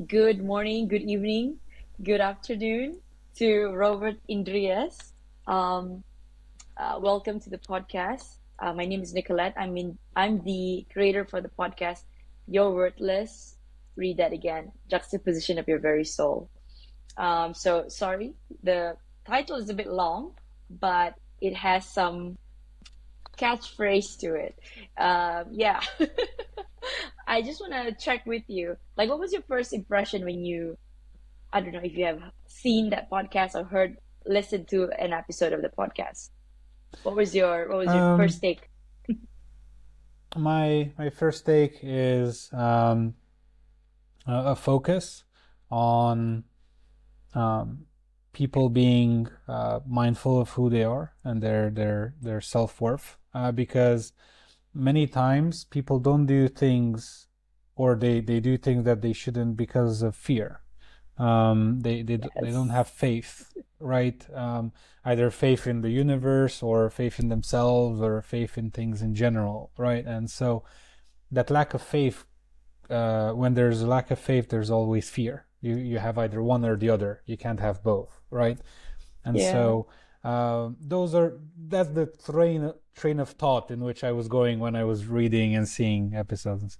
Good morning, good evening, good afternoon to Robert Indries. Um, Welcome to the podcast. My name is Nicolette. I'm the creator for the podcast. You're worthless. Read that again. Juxtaposition of your very soul. So sorry, the title is a bit long, but it has some catchphrase to it. Yeah. I just want to check with you. Like, what was your first impression when I don't know if you have seen that podcast or listened to an episode of the podcast. What was your first Um, take? my first take is a focus on um, people being mindful of who they are and their self-worth, because many times people don't do things, or they do things that they shouldn't because of fear. They don't Yes. have faith, right? Either faith in the universe or faith in themselves or faith in things in general, right? And so that lack of faith, when there's a lack of faith, there's always fear. You have either one or the other. You can't have both, right? And Yeah. so that's the train of thought in which I was going when I was reading and seeing episodes.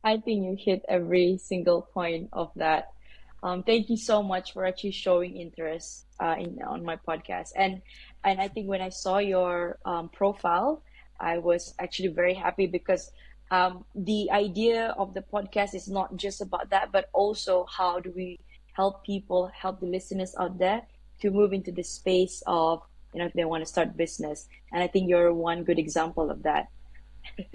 I think you hit every single point of that. Thank you so much for actually showing interest in on my podcast. And I think when I saw your profile, I was actually very happy because the idea of the podcast is not just about that, but also how do we help people, help the listeners out there to move into the space of, if they want to start business. And I think you're one good example of that.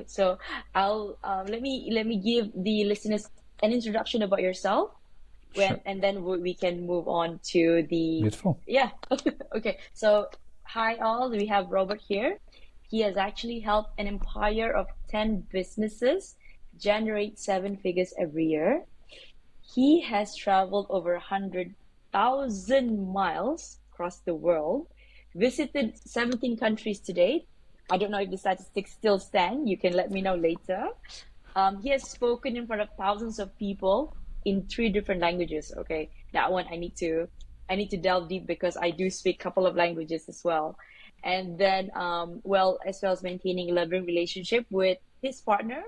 So I'll let me give the listeners an introduction about yourself Sure. and then we can move on to the Beautiful. yeah. Okay. So hi all, we have Robert here. He has actually helped an empire of 10 businesses generate seven figures every year. He has traveled over 100,000 miles across the world, visited 17 countries to date. I don't know if the statistics still stand. You can let me know later. He has spoken in front of thousands of people in three different languages. Okay, that one I need to delve deep because I do speak a couple of languages as well. And then, well, as well as maintaining a loving relationship with his partner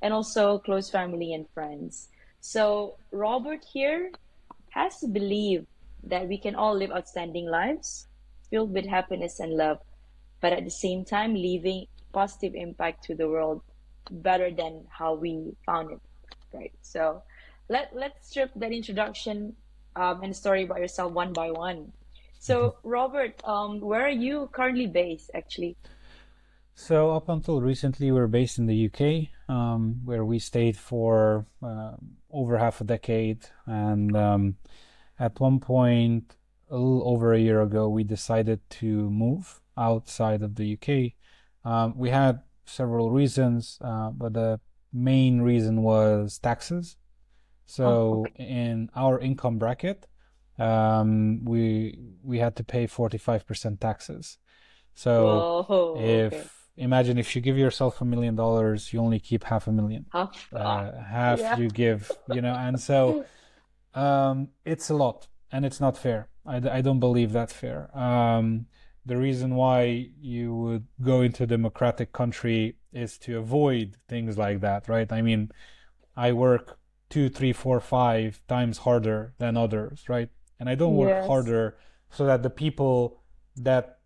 and also close family and friends. So Robert here has to believe that we can all live outstanding lives filled with happiness and love, but at the same time leaving positive impact to the world better than how we found it. Right. So let's strip that introduction and story about yourself one by one. Mhm. So Robert, where are you currently based actually? So up until recently, we were based in the UK, where we stayed for over half a decade, and at one point, a little over a year ago, we decided to move outside of the UK. We had several reasons, but the main reason was taxes. Oh, So okay. in our income bracket, we had to pay 45% taxes. So Whoa, okay. if imagine if you give yourself $1 million, you only keep half a million. Half, Half yeah. you give, and so it's a lot, and it's not fair. I don't believe that's fair. The reason why you would go into a democratic country is to avoid things like that, right? I mean, I work two, three, four, five times harder than others, right? And I don't work Yes. harder so that the people that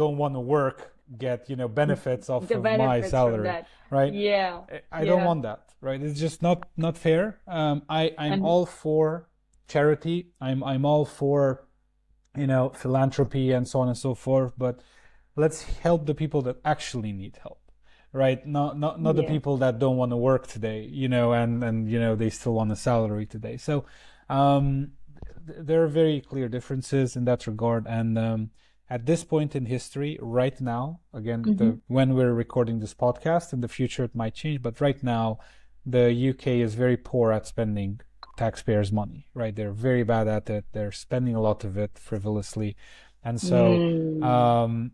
don't want to work get, benefits off The of my benefits from salary, that. right? Yeah. I don't Yeah. want that, right? It's just not fair. I'm And all for charity. I'm all for philanthropy and so on and so forth. But let's help the people that actually need help, right? Not the yeah. people that don't want to work today, and they still want a salary today. So um, there are very clear differences in that regard. And at this point in history, right now, again, Hmm. when we're recording this podcast, in the future it might change, but right now, the UK is very poor at spending taxpayers' money, right? They're very bad at it. They're spending a lot of it frivolously. And so, Mm. um,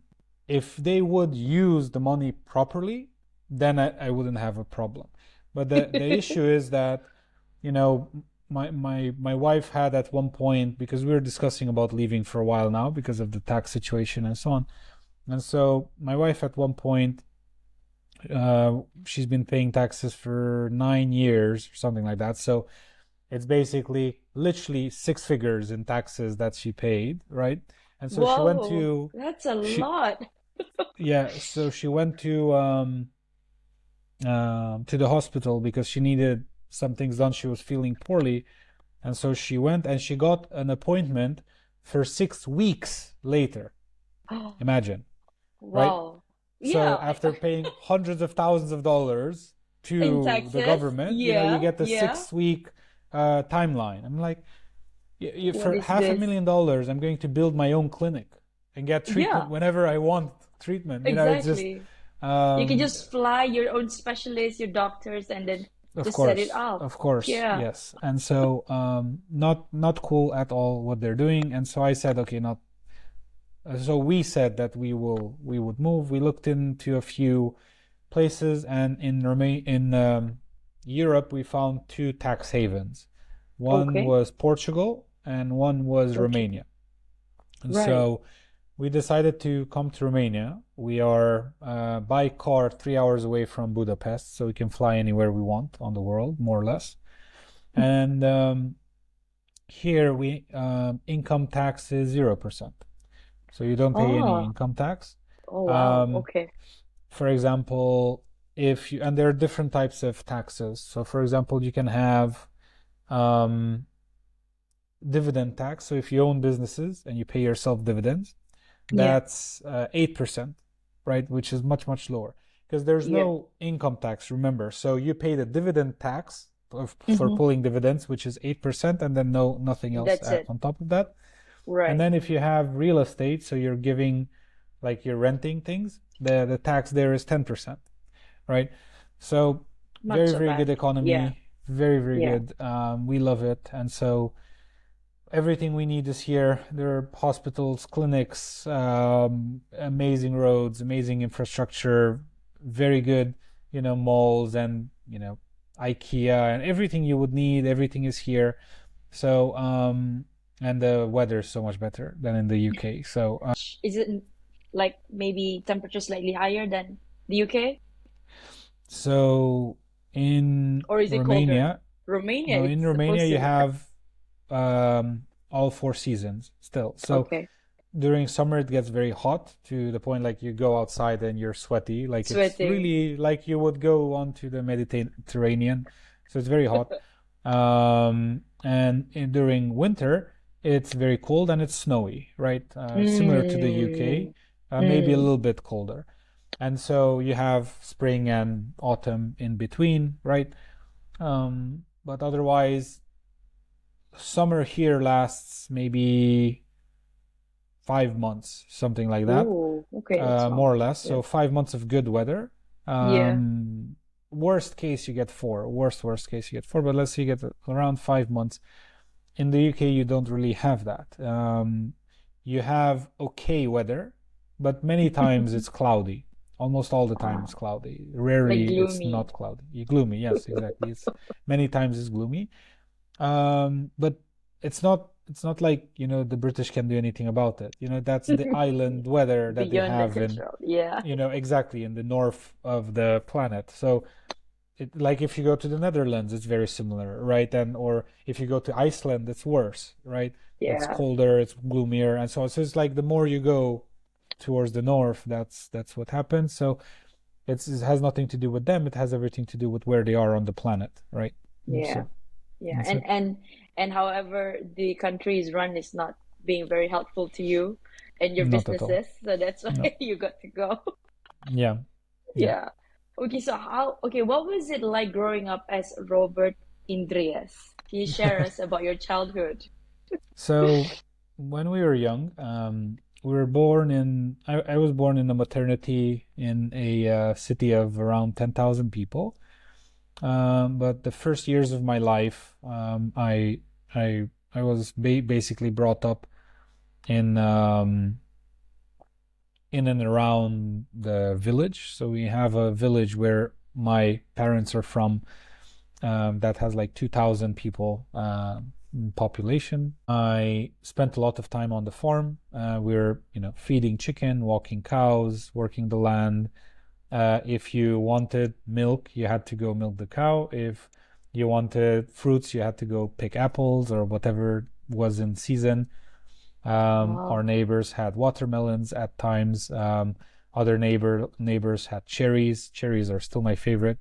if they would use the money properly, then I wouldn't have a problem. But the issue is that, you know, my wife had at one point, because we were discussing about leaving for a while now because of the tax situation and so on. And so my wife at one point, she's been paying taxes for 9 years or something like that. So it's basically literally six figures in taxes that she paid, right? And so she went Whoa, to that's a she lot. yeah, so she went to the hospital because she needed some things done. She was feeling poorly, and so she went and she got an appointment for 6 weeks later. Imagine, right? Wow. So Yeah, after paying hundreds of thousands of dollars in to the Texas. government, you Yeah, get the yeah. 6 week timeline. I'm like, What for is half a this? million dollars, I'm going to build my own clinic and get treatment Yeah, whenever I want treatment. It's just, exactly. You can um, just fly your own specialists, your doctors, and then just set it up. of course, Yeah. yes. And so, not cool at all what they're doing. And so I said, okay, not. So we said that we would move. We looked into a few places, and in Europe we found two tax havens. One Okay. was Portugal and one was Okay. Romania. And Right. so we decided to come to Romania. We are by car 3 hours away from Budapest, so we can fly anywhere we want on the world, more or less. And here we income tax is 0%, so you don't pay any Oh, income tax. oh wow. Um, Okay. for example, if you and there are different types of taxes. So, for example, you can have um, dividend tax. So, if you own businesses and you pay yourself dividends, Yeah. that's 8%, right? Which is much, much lower because there's Yeah. no income tax, remember. So you pay the dividend tax for Mm-hmm. pulling dividends, which is 8%, and then nothing else That's it. on top of that. And Right. then if you have real estate, so you're giving, like you're renting things, the tax there is 10%, right? So Not very, so very good bad. Yeah. economy, very, very Yeah. good. We love it. And so everything we need is here. There are hospitals, clinics, amazing roads, amazing infrastructure, very good, malls and, IKEA and everything you would need. Everything is here. So, and the weather is so much better than in the UK. So, Is it like maybe temperature slightly higher than the UK? so in Or is it colder? Romania, Romania, no, in it's Romania supposed you to. have all four seasons still. So Okay. during summer it gets very hot to the point like you go outside and you're sweaty, like it's Sweating. really like you would go onto the Mediterranean, so it's very hot. During winter it's very cold and it's snowy, right? Similar to the UK, Mm, maybe a mm. little bit colder. And so you have spring and autumn in between, right? But otherwise summer here lasts maybe 5 months, something like that, Oh, okay, that's long. more or less. Yeah. So 5 months of good weather. Yeah. Worst case you get four. Worst case you get four. But let's say you get around 5 months. In the UK you don't really have that. You have okay weather, but many times it's cloudy. Almost all the time Ah, it's cloudy. like Rarely it's gloomy. not cloudy. Gloomy, yes, exactly. It's many times it's gloomy. But it's not like, the British can do anything about it. That's the island weather that they Beyond the have in, control. Yeah. exactly in the north of the planet. So like if you go to the Netherlands, it's very similar, right? And or if you go to Iceland, it's worse, right? It's Yeah. colder, it's gloomier, and so on. So it's like the more you go towards the north, that's what happens. So it has nothing to do with them. It has everything to do with where they are on the planet, right? Yeah. So Yeah. that's it. And however the country is run is not being very helpful to you and your Not at all. businesses. So that's No. why you got to go. Yeah. Yeah. Yeah. Okay, so what was it like growing up as Robert Indries? Can you share us about your childhood? So when we were young, we were born in, I was born in a maternity in a city of around 10,000 people. But the first years of my life, I was basically brought up in in and around the village. So we have a village where my parents are from, that has like 2,000 people population. I spent a lot of time on the farm. We're, feeding chicken, walking cows, working the land. If you wanted milk, you had to go milk the cow. If you wanted fruits, you had to go pick apples or whatever was in season. Our Wow. neighbors had watermelons at times. Other neighbors had cherries. Cherries are still my favorite.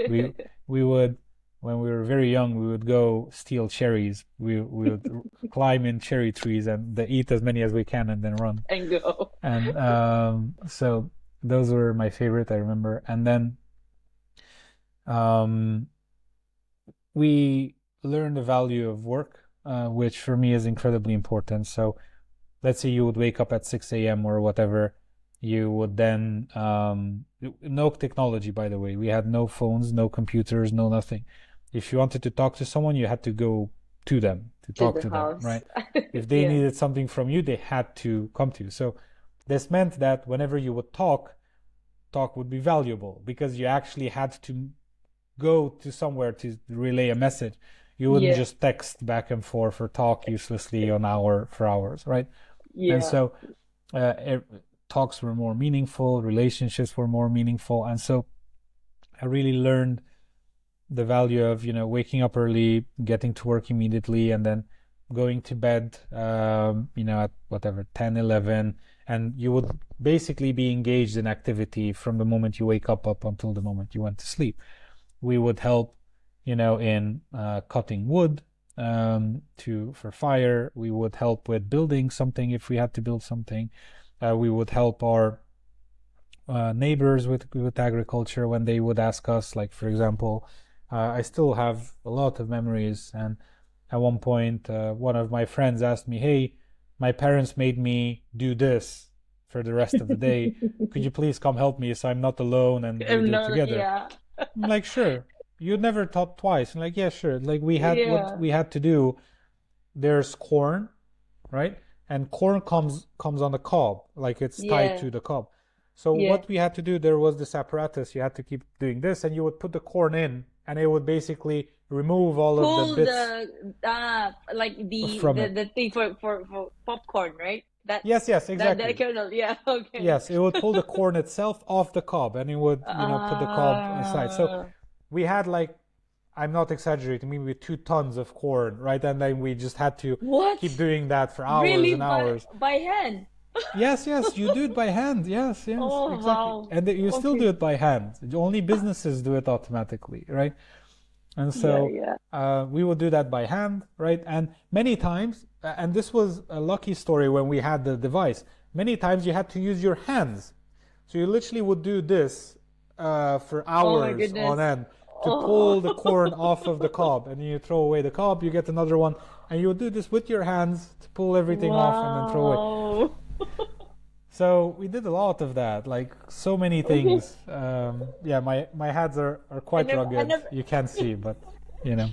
We we would when we were very young, we would go steal cherries. We would climb in cherry trees and eat as many as we can and then run. And go. And so those were my favorite, I remember. And then um, we learned the value of work, which for me is incredibly important. So let's say you would wake up at 6 a.m. or whatever, you would then, no technology, by the way. We had no phones, no computers, no nothing. If you wanted to talk to someone, you had to go to them to To talk the to them, house. right? If they Yeah. needed something from you, they had to come to you. So this meant that whenever you would talk would be valuable because you actually had to go to somewhere to relay a message. You wouldn't Yeah. just text back and forth or talk uselessly on hour for hours, right? And Yeah. so uh, talks were more meaningful, relationships were more meaningful, and so I really learned the value of waking up early, getting to work immediately, and then going to bed at whatever 10, 11, and you would basically be engaged in activity from the moment you wake up until the moment you went to sleep. We would help in cutting wood for fire. We would help with building something if we had to build something. We would help our neighbors with agriculture when they would ask us, like for example, I still have a lot of memories. And at one point, one of my friends asked me, "Hey, my parents made me do this for the rest of the day. Could you please come help me so I'm not alone and we I'm do it not, together?" yeah. I'm like, "Sure." You never taught twice. I'm like, "Yeah, sure." Like we had what Yeah. we had to do. There's corn, right? And corn comes on the cob, like it's tied Yeah. to the cob. So Yeah. what we had to do, there was this apparatus. You had to keep doing this, and you would put the corn in, and it would basically remove all of the Pull bits the like from it. the thing for popcorn, right? That Yes, yes, that exactly. kernel. Yeah. Okay. Yes, it would pull the corn itself off the cob, and it would, put the cob aside. So Uh, we had like, I'm not exaggerating, maybe 2 tons of corn, right? And then we just had to what? keep doing that for hours Really and hours. by hand? Yes, yes, you do it by hand. Yes, yes, Oh exactly. wow. And you still do Okay. it by hand. Only businesses do it automatically, right? And Yeah, so yeah. we would do that by hand, right? And many times, and this was a lucky story when we had the device, many times you had to use your hands. So you literally would do this for Oh my hours on goodness. end to pull the corn Oh. off of the cob. And you throw away the cob, you get another one. And you would do this with your hands to pull everything off and then throw away. Wow. So we did a lot of that, like so many Okay. things. Yeah, my hands are quite I rugged. never. You can't see, but you know.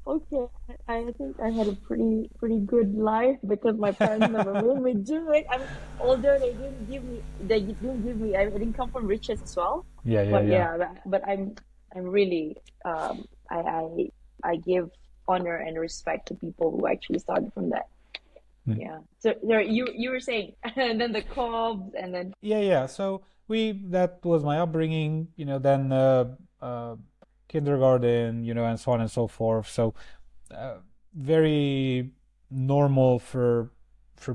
Okay, I think I had a pretty good life because my parents never made me do it. I'm older. They didn't give me. I didn't come from riches as well. Yeah, yeah, But yeah. yeah, but I'm really I give honor and respect to people who actually started from that. Mm. Yeah. So there you were saying, and then the cobs, and then Yeah, yeah. So that was my upbringing, then kindergarten, and so on and so forth. So uh, very normal for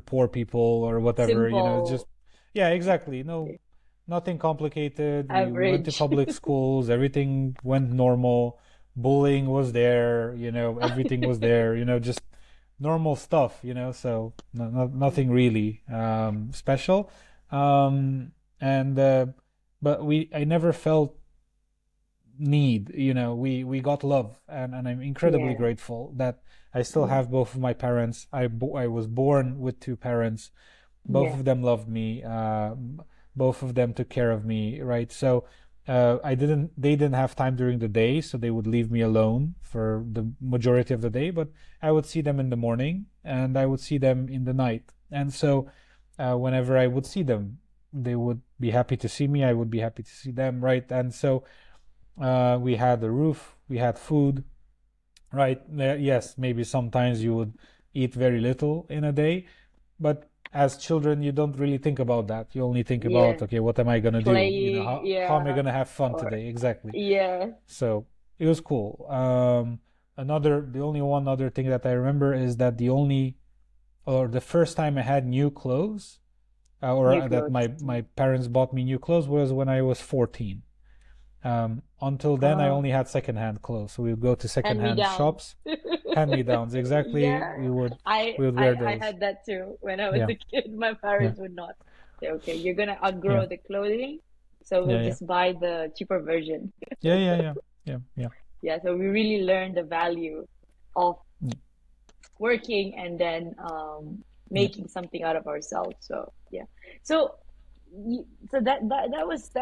poor people or whatever, just simple, yeah, exactly. No, nothing complicated. We went to average. public schools, everything went normal. Bullying was there, everything was there, just normal stuff, so nothing really special. And but I never felt need, we got love, and I'm incredibly Yeah, grateful that I still yeah, have both of my parents. I was born with two parents. Both yeah, of them loved me. Both of them took care of me, right? So they didn't have time during the day, so they would leave me alone for the majority of the day, but I would see them in the morning and I would see them in the night. And so whenever I would see them, they would be happy to see me, I would be happy to see them, right? And so we had a roof we had food, right? Yes, maybe sometimes you would eat very little in a day, but as children, you don't really think about that. You only think about, Yeah. okay, what am I gonna do? Playing, How am I yeah. gonna have fun Or today? Exactly. yeah. So it was cool. The only one other thing that I remember is that the first time I had new clothes, New or that clothes. my parents bought me new clothes was when I was 14. Until then, I Uh, only had secondhand clothes. So we would go to hand me secondhand down. shops, hand-me-downs. Exactly. Yeah. We would wear I those. had that too when I was Yeah, a kid. My yeah, parents would not say, okay, you're gonna yeah, outgrow the clothing, so we'll yeah, yeah, just buy the cheaper version. yeah, yeah, yeah, yeah, yeah, Yeah, so we really learned the value of yeah, working and then yeah. making something out of ourselves. So yeah. So so that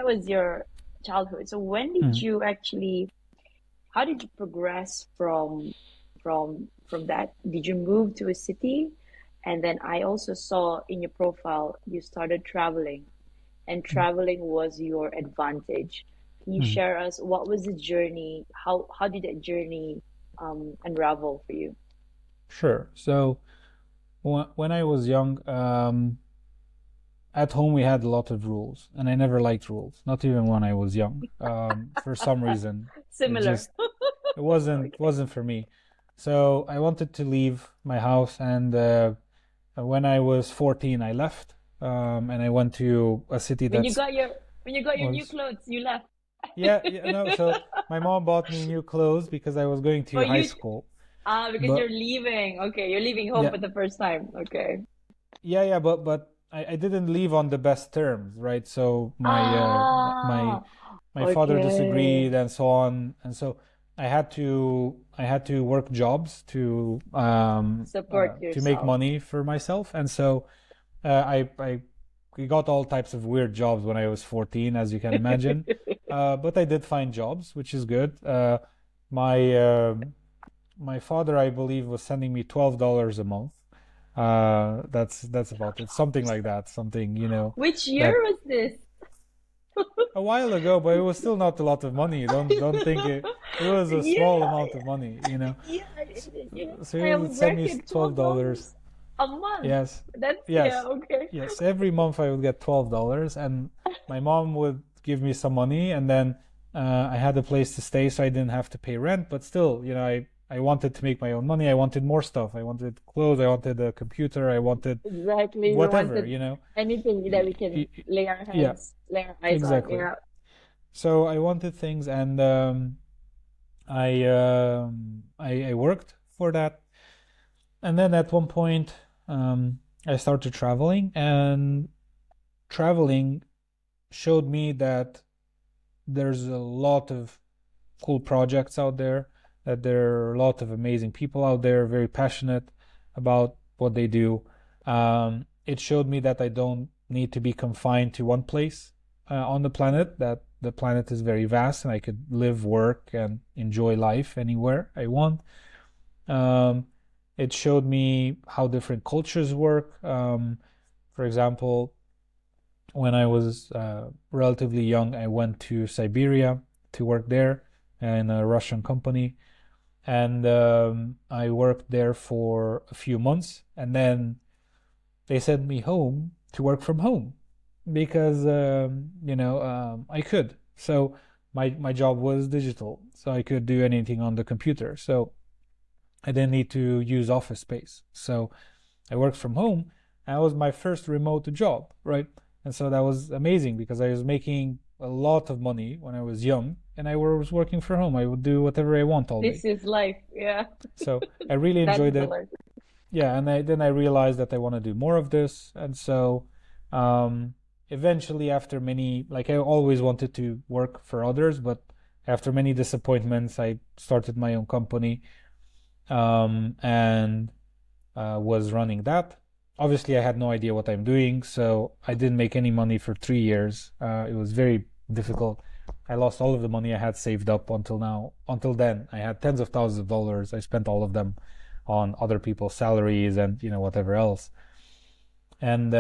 was your childhood. So when did Mm, you actually how did you progress from that? Did you move to a city? And then I also saw in your profile you started traveling, and mm, traveling was your advantage. Can you mm. share us what was the journey? How did that journey unravel for you? Sure. So when I was young, at home we had a lot of rules, and I never liked rules, not even when I was young. For some reason, it Similar. just it wasn't for me. So I wanted to leave my house, and when I was 14, I left, and I went to a city When you that's got your new was clothes, you left. yeah, yeah, no. So my mom bought me new clothes because I was going For to high you, school, because you're but leaving. Okay, you're leaving home yeah, for the first time. Okay. yeah, but I didn't leave on the best terms, right? So Ah, my father okay. disagreed and so on, and so I had to work jobs Support to make yourself. money for myself, and so I we got all types of weird jobs when I was 14, as you can imagine. But I did find jobs, which is good. My my father, I believe, was sending me $12 a month. That's about it. Something like that. Something, Which year that was this? a while ago, but it was still not a lot of money. Don't think it was a small Yeah, amount of money. yeah, yeah. So I he would am send me working $12. $12 a month. Yes, That's yeah, yes, okay. yes. Every month I would get $12, and my mom would give me some money, and then I had a place to stay, so I didn't have to pay rent. But still, I wanted to make my own money. I wanted more stuff. I wanted clothes. I wanted a computer. I wanted Exactly. We whatever. wanted anything that we can Yeah, lay our eyes on. exactly. Yeah. So I wanted things, and I worked for that, and then at one point I started traveling, and traveling showed me that there's a lot of cool projects out there, that there are a lot of amazing people out there, very passionate about what they do. It showed me that I don't need to be confined to one place on the planet, that the planet is very vast and I could live, work, and enjoy life anywhere I want. Um, it showed me how different cultures work. For example, when I was relatively young, I went to Siberia to work there in a Russian company, and I worked there for a few months, and then they sent me home to work from home because I could. So my job was digital, so I could do anything on the computer. So I didn't need to use office space. So I worked from home. And that was my first remote job, right? And so that was amazing because I was making a lot of money when I was young, and I was working from home. I would do whatever I want all day. This is life. Yeah. So I really That enjoyed is the it. life. Yeah, and then I realized that I want to do more of this, and so um, eventually, after many, like I always wanted to work for others, but after many disappointments, I started my own company, and was running that. Obviously, I had no idea what I'm doing, so I didn't make any money for 3 years. It was very difficult. I lost all of the money I had saved up until now. Until then, I had tens of thousands of dollars. I spent all of them on other people's salaries and whatever else. And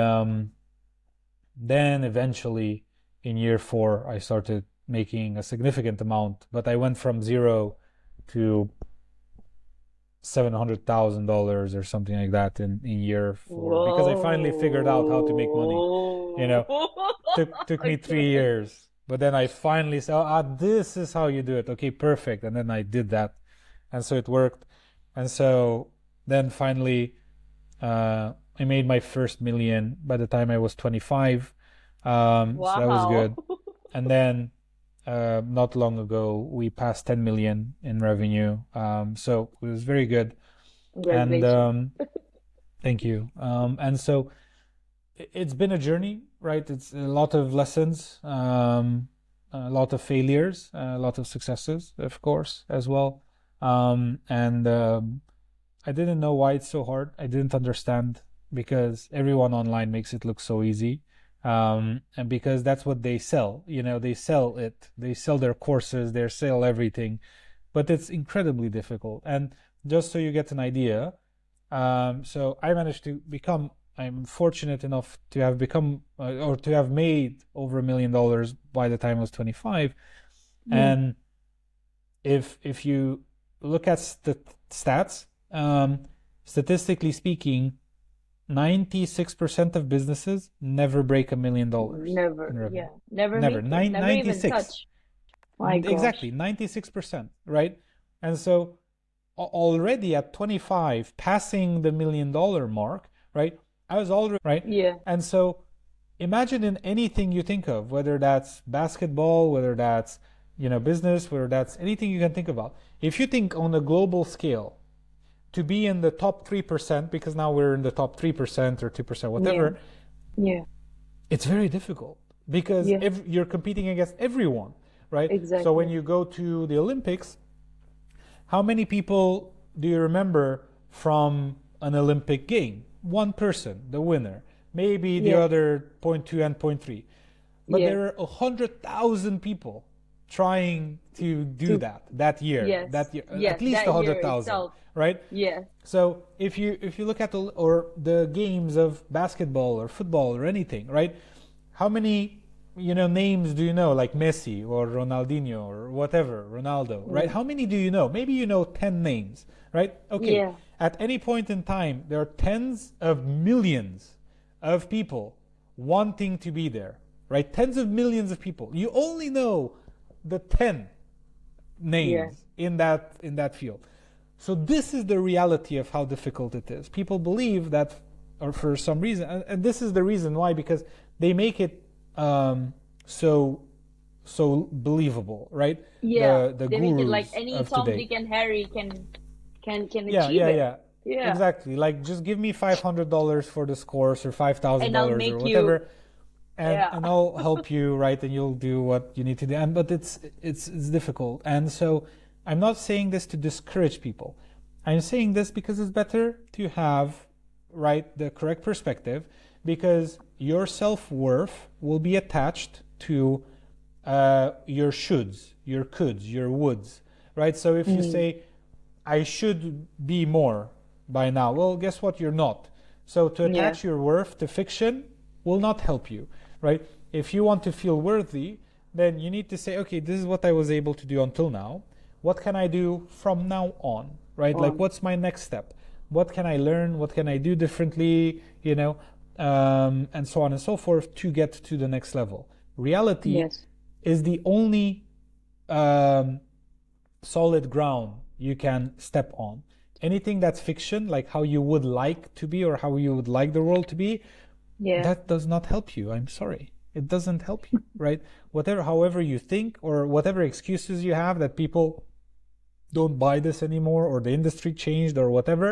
then eventually, in year 4, I started making a significant amount. But I went from zero to $700,000 or something like that in year four because I finally figured out how to make money. You Whoa. know, took me three Okay. years, but then I finally said, this is how you do it. Okay, perfect. And then I did that, and so it worked. And so then finally, I made my first million by the time I was 25. So that was Wow. good. And then not long ago, we passed 10 million in revenue. So it was very good. And Congratulations. thank you. And so it's been a journey, right? It's a lot of lessons, a lot of failures, a lot of successes, of course, as well. And I didn't know why it's so hard. I didn't understand because everyone online makes it look so easy. And because that's what they sell, they sell it, they sell their courses, they sell everything, but it's incredibly difficult. And just so you get an idea, so I managed to become, I'm fortunate enough to have become or to have made over $1 million by the time I was 25. Mm. And if you look at stats, statistically speaking, 96% of businesses never break $1 million in Never, yeah. revenue. Never Never. make it. Never even 96. touch. My Exactly, gosh. 96%, right? And so already at 25, passing the $1 million mark, right? I was already, right? Yeah. And so imagine in anything you think of, whether that's basketball, whether that's, business, whether that's anything you can think about. If you think on a global scale, to be in the top 3%, because now we're in the top 3% or 2%, Yeah. whatever, Yeah. it's very difficult because Yeah. you're competing against everyone, right? So when Exactly. you go to the Olympics, how many people do you remember from an Olympic game? One person, the winner, maybe the Yeah. other zero point 0.2 and zero point 0.3. But Yeah. there are 100,000 people trying to do To that year, yes. at Yes. least That year 100,000, itself. right? Yes. So if you look at the games of basketball or football or anything, right? How many names do you know, like Messi or Ronaldinho or whatever, Ronaldo, right? Mm. How many do you know? Maybe you know 10 names, right? Okay. Yeah. At any point in time, there are tens of millions of people wanting to be there, right? Tens of millions of people. You only know the 10 Yeah. names in that field. So this is the reality of how difficult it is. People believe that, or for some reason, and this is the reason why, because they make it so so believable, right? Yeah. The They make it like gurus any of Tom, today. Dick, and Harry can Yeah, achieve yeah, it. yeah. Yeah. Exactly. Like just give me $500 for this course or five thousand And I'll dollars or make you. whatever, and Yeah. and I'll help you, right? And you'll do what you need to do. And but it's difficult. And so I'm not saying this to discourage people. I'm saying this because it's better to have, right, the correct perspective, because your self-worth will be attached to your shoulds, your coulds, your woulds, right? So if you Mm. say I should be more by now. Well, guess what? You're not. So to Yeah. attach your worth to fiction will not help you, right? If you want to feel worthy, then you need to say, okay, this is what I was able to do until now. What can I do from now on, right? Like, On. what's my next step? What can I learn? What can I do differently? And so on and so forth to get to the next level. Reality Yes. is the only um, solid ground you can step on. Anything that's fiction, like how you would like to be or how you would like the world to be, Yeah. that does not help you. I'm sorry. It doesn't help you, right? However you think or whatever excuses you have that people don't buy this anymore or the industry changed or whatever,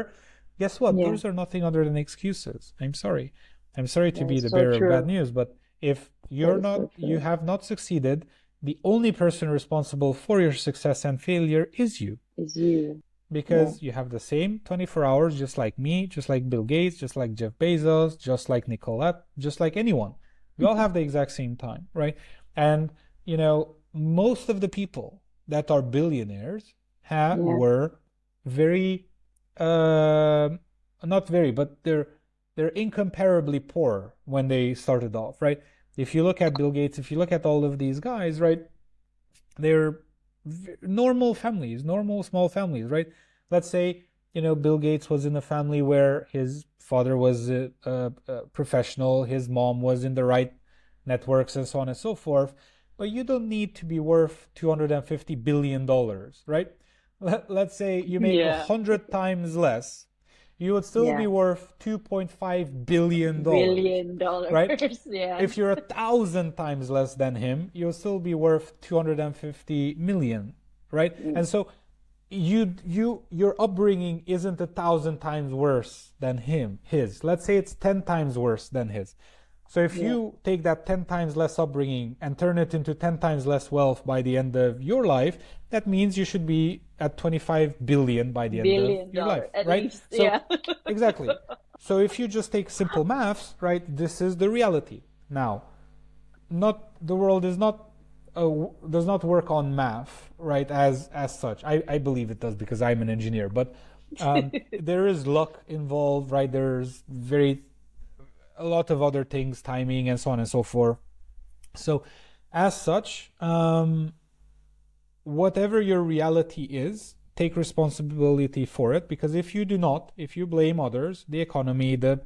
guess what? Yeah. Those are nothing other than excuses. I'm sorry. I'm sorry to That be is the so bearer of bad true. news, but if That you're is not, so you true. have not succeeded, the only person responsible for your success and failure is you, Is you. Yeah. because you have the same 24 hours, just like me, just like Bill Gates, just like Jeff Bezos, just like Nicolette, just like anyone. We all have the exact same time, right? And most of the people that are billionaires Yeah. were very uh, not very, but they're incomparably poor when they started off, right? If you look at Bill Gates, if you look at all of these guys, right, they're normal families, normal small families, right? Let's say, Bill Gates was in a family where his father was a professional, his mom was in the right networks, and so on and so forth. But you don't need to be worth $250 billion, right? Let's say you make a Yeah. hundred times less, you would still be Yeah. worth $2.5 billion, $1 billion. right? If Yes. you're 1,000 times less than him, you'll still be worth 250 million, right? Mm. And so your upbringing isn't 1,000 times worse than his. Let's say it's 10 times worse than his. So if Yeah. you take that 10 times less upbringing and turn it into 10 times less wealth by the end of your life, that means you should be at 25 billion by the end of Billion your life, dollar at right? least. So Yeah. exactly. So if you just take simple maths, right, this is the reality. Now, not the world is not does not work on math, right, as such. I believe it does because I'm an engineer, but there is luck involved, right? There's very a lot of other things, timing and so on and so forth. So, as such, whatever your reality is, take responsibility for it. Because if you do not, if you blame others, the economy, the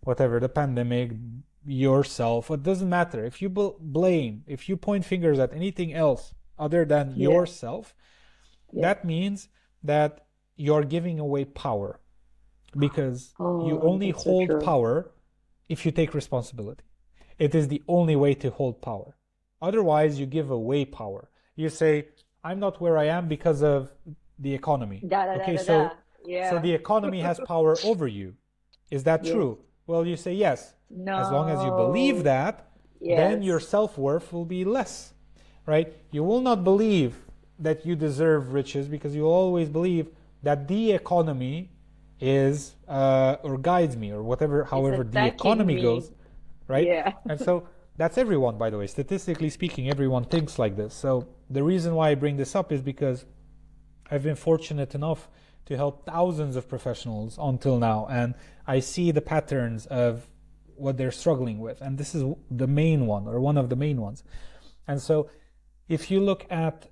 whatever, the pandemic, yourself, it doesn't matter. If you blame, if you point fingers at anything else other than Yeah. yourself, Yeah. that means that you're giving away power because you Oh, only that's so hold true. power if you take responsibility. It is the only way to hold power. Otherwise, you give away power. You say, I'm not where I am because of the economy. Da da da Okay, da so da. so Yeah. the economy has power over you. Is that Yes. true? Well, you say yes. As long as you believe No. that, then your Yes. self-worth will be less, right? You will not believe that you deserve riches because you always believe that the economy is or guides me or whatever, It's however the attacking economy me. goes, right? Yeah. And so that's everyone, by the way. Statistically speaking, everyone thinks like this. So the reason why I bring this up is because I've been fortunate enough to help thousands of professionals until now, and I see the patterns of what they're struggling with. And this is the main one, or one of the main ones. And so if you look at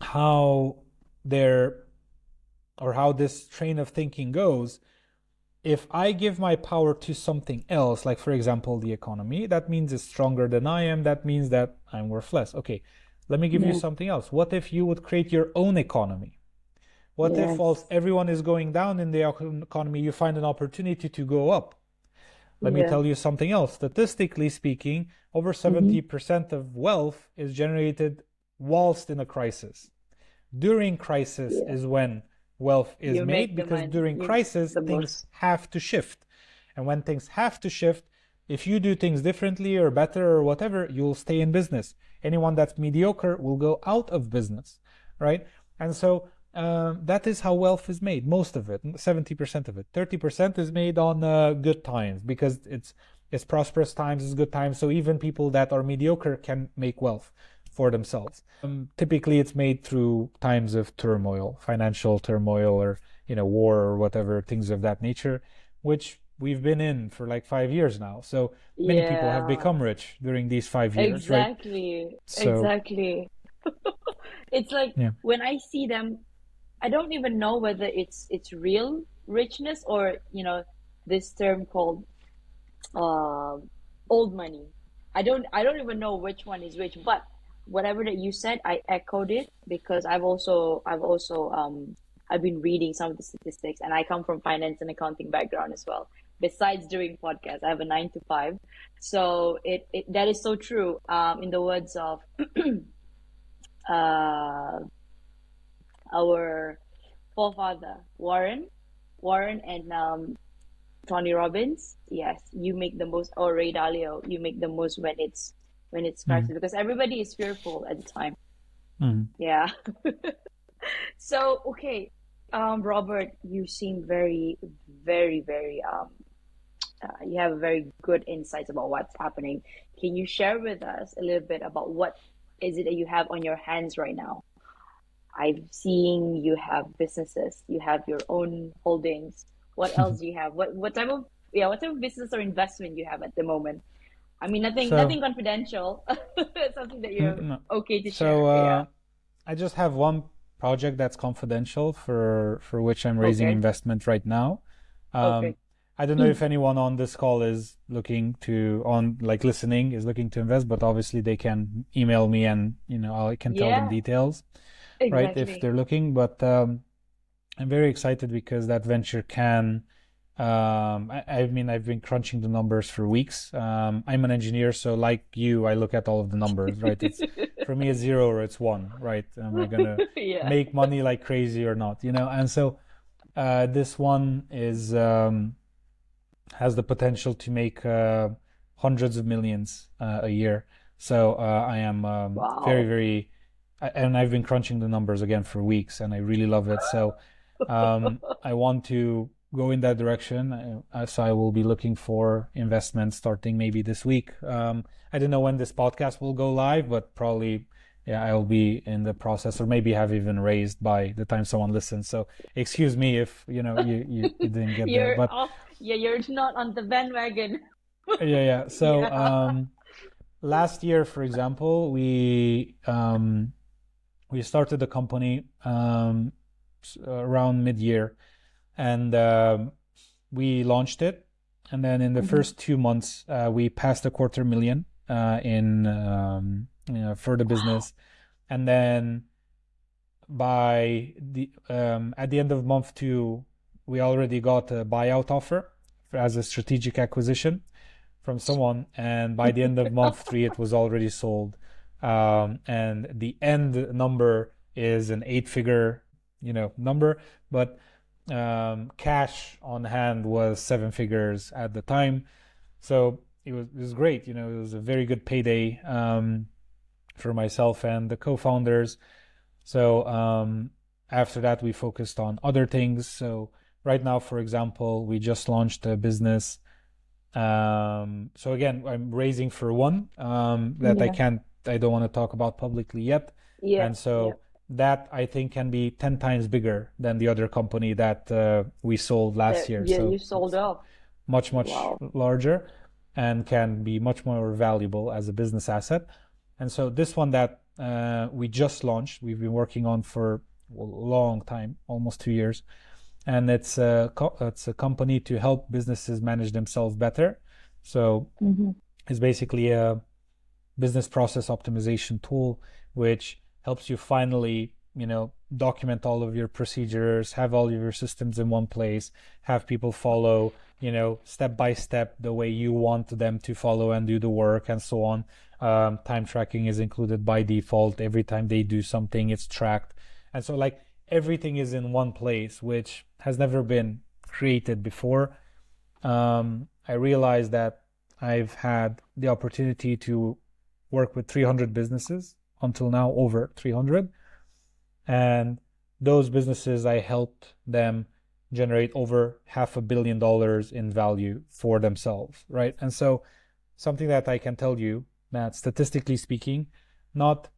how they're or how this train of thinking goes, if I give my power to something else, like for example the economy, that means it's stronger than I am. That means that I'm worth less. Okay, let me give you Yeah. something else. What if you would create your own economy? What if whilst Yes. everyone is going down in the economy, you find an opportunity to go up? Let me Yeah. tell you something else. Statistically speaking, over Mm-hmm. 70% of wealth is generated whilst in a crisis. During crisis Yeah. is when wealth is You made make the because money. during You crisis the things most. have to shift. And when things have to shift, if you do things differently or better or whatever, you'll stay in business. Anyone that's mediocre will go out of business, right? And so that is how wealth is made. Most of it, 70% of it, 30% is made on good times because it's prosperous times, it's good times. So even people that are mediocre can make wealth for themselves. Typically, it's made through times of turmoil, financial turmoil, or war or whatever things of that nature, which we've been in for like 5 years now. So many people have Yeah. become rich during these 5 years, right? Exactly. So Exactly. It's like yeah. when I see them, I don't even know whether it's real richness or, this term called um old money. I don't even know which one is which, but whatever that you said, I echoed it because I've been reading some of the statistics, and I come from finance and accounting background as well. Besides doing podcasts, I have a 9 to 5. So it that is so true. In the words of uh our forefather Warren and Tony Robbins, yes, you make the most, or Ray Dalio, you make the most when it's Mm. crisis because everybody is fearful at the time. Mm. Yeah. So okay, Robert, you seem very, very, very you have very good insights about what's happening. Can you share with us a little bit about what is it that you have on your hands right now? I've seen you have businesses, you have your own holdings. What else do you have? What type of business or investment you have at the moment? I mean, So, nothing confidential. Something that you're no. okay to So, share. Yeah. I just have one project that's confidential for which I'm raising Okay. investment right now. Um, Okay. I don't know if anyone on this call is looking to on like listening is looking to invest, but obviously they can email me and I can tell them Yeah, details, right, if exactly. they're looking. But I'm very excited because that venture can. I mean, I've been crunching the numbers for weeks. I'm an engineer, so like you, I look at all of the numbers, right? It's for me, it's zero or it's one, right? Am I gonna Yeah. make money like crazy or not? And so this one is has the potential to make hundreds of millions a year. So I am very, Wow. very, and I've been crunching the numbers again for weeks, and I really love it. So I want to go in that direction. So I will be looking for investments starting maybe this week. I don't know when this podcast will go live, but probably, yeah, I'll be in the process, or maybe have even raised by the time someone listens. So excuse me if you didn't get there, You're but off. Yeah, you're not on the bandwagon. yeah, yeah. So Yeah. last year, for example, we started the company around mid-year, and we launched it. And then in the Hmm. first 2 months, we passed a quarter million in for the Wow. business. And then by the at the end of month two, we already got a buyout offer as a strategic acquisition from someone, and by the end of month three, it was already sold. And the end number is an eight-figure, number, but cash on hand was seven figures at the time. So it was great. It was a very good payday for myself and the co-founders. So after that, we focused on other things. So right now, for example, we just launched a business. So again, I'm raising for one that Yeah. I don't want to talk about publicly yet. Yeah. And Yeah. so that I think can be 10 times bigger than the other company that we sold last That year. yeah, you So sold it's off. much, much Wow. larger and can be much more valuable as a business asset. And so this one that we just launched, we've been working on for a long time, almost 2 years, and it's a company to help businesses manage themselves better. So Hmm. it's basically a business process optimization tool, which helps you finally, document all of your procedures, have all of your systems in one place, have people follow, step by step the way you want them to follow and do the work and so on. Time tracking is included by default. Every time they do something, it's tracked. And so, like, everything is in one place, which has never been created before. I realized that I've had the opportunity to work with 300 businesses until now, over 300. And those businesses, I helped them generate over $500 million in value for themselves, right? And so, something that I can tell you that statistically speaking, not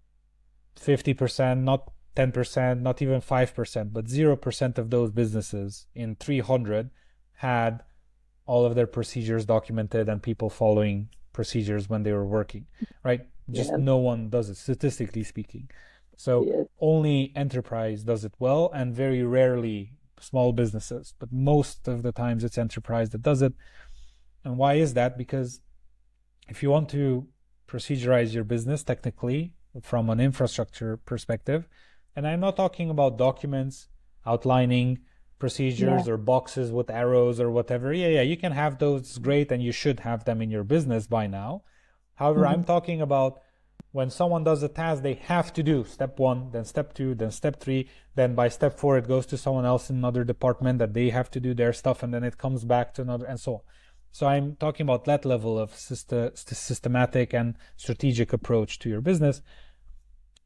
50%, not 10%, not even 5%, but 0% of those businesses in 300 had all of their procedures documented and people following procedures when they were working, right? Just Yes. no one does it, statistically speaking. So Yes. only enterprise does it well, and very rarely small businesses. But most of the times it's enterprise that does it. And why is that? Because if you want to procedurize your business technically from an infrastructure perspective, and I'm not talking about documents outlining Yeah. procedures or boxes with arrows or whatever. Yeah, yeah, you can have those, it's great, and you should have them in your business by now. However, Hmm. I'm talking about when someone does a task they have to do step one, then step two, then step three, then by step four, it goes to someone else in another department that they have to do their stuff, and then it comes back to another, and so on. So I'm talking about that level of systematic and strategic approach to your business.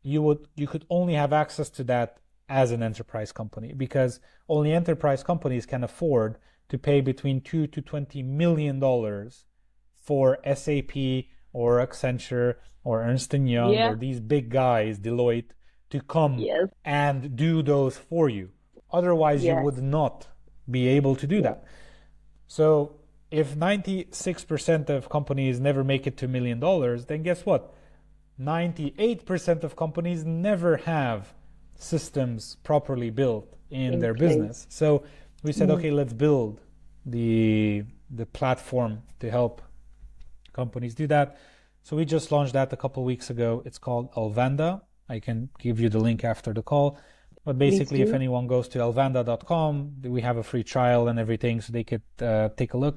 You could only have access to that as an enterprise company, because only enterprise companies can afford to pay between $2 to $20 million for SAP or Accenture or Ernst and Young Yeah. or these big guys, Deloitte, to come Yes. and do those for you. Otherwise, you Yes. would not be able to do Yes. that. So if 96% of companies never make it to $1 million, then guess what? 98% of companies never have systems properly built in In their place. business. So we said, Mm, okay, let's build the platform to help companies do that. So we just launched that a couple of weeks ago. It's called Alvanda. I can give you the link after the call. But please basically, if do. anyone goes to alvanda.com, we have a free trial and everything, so they could take a look.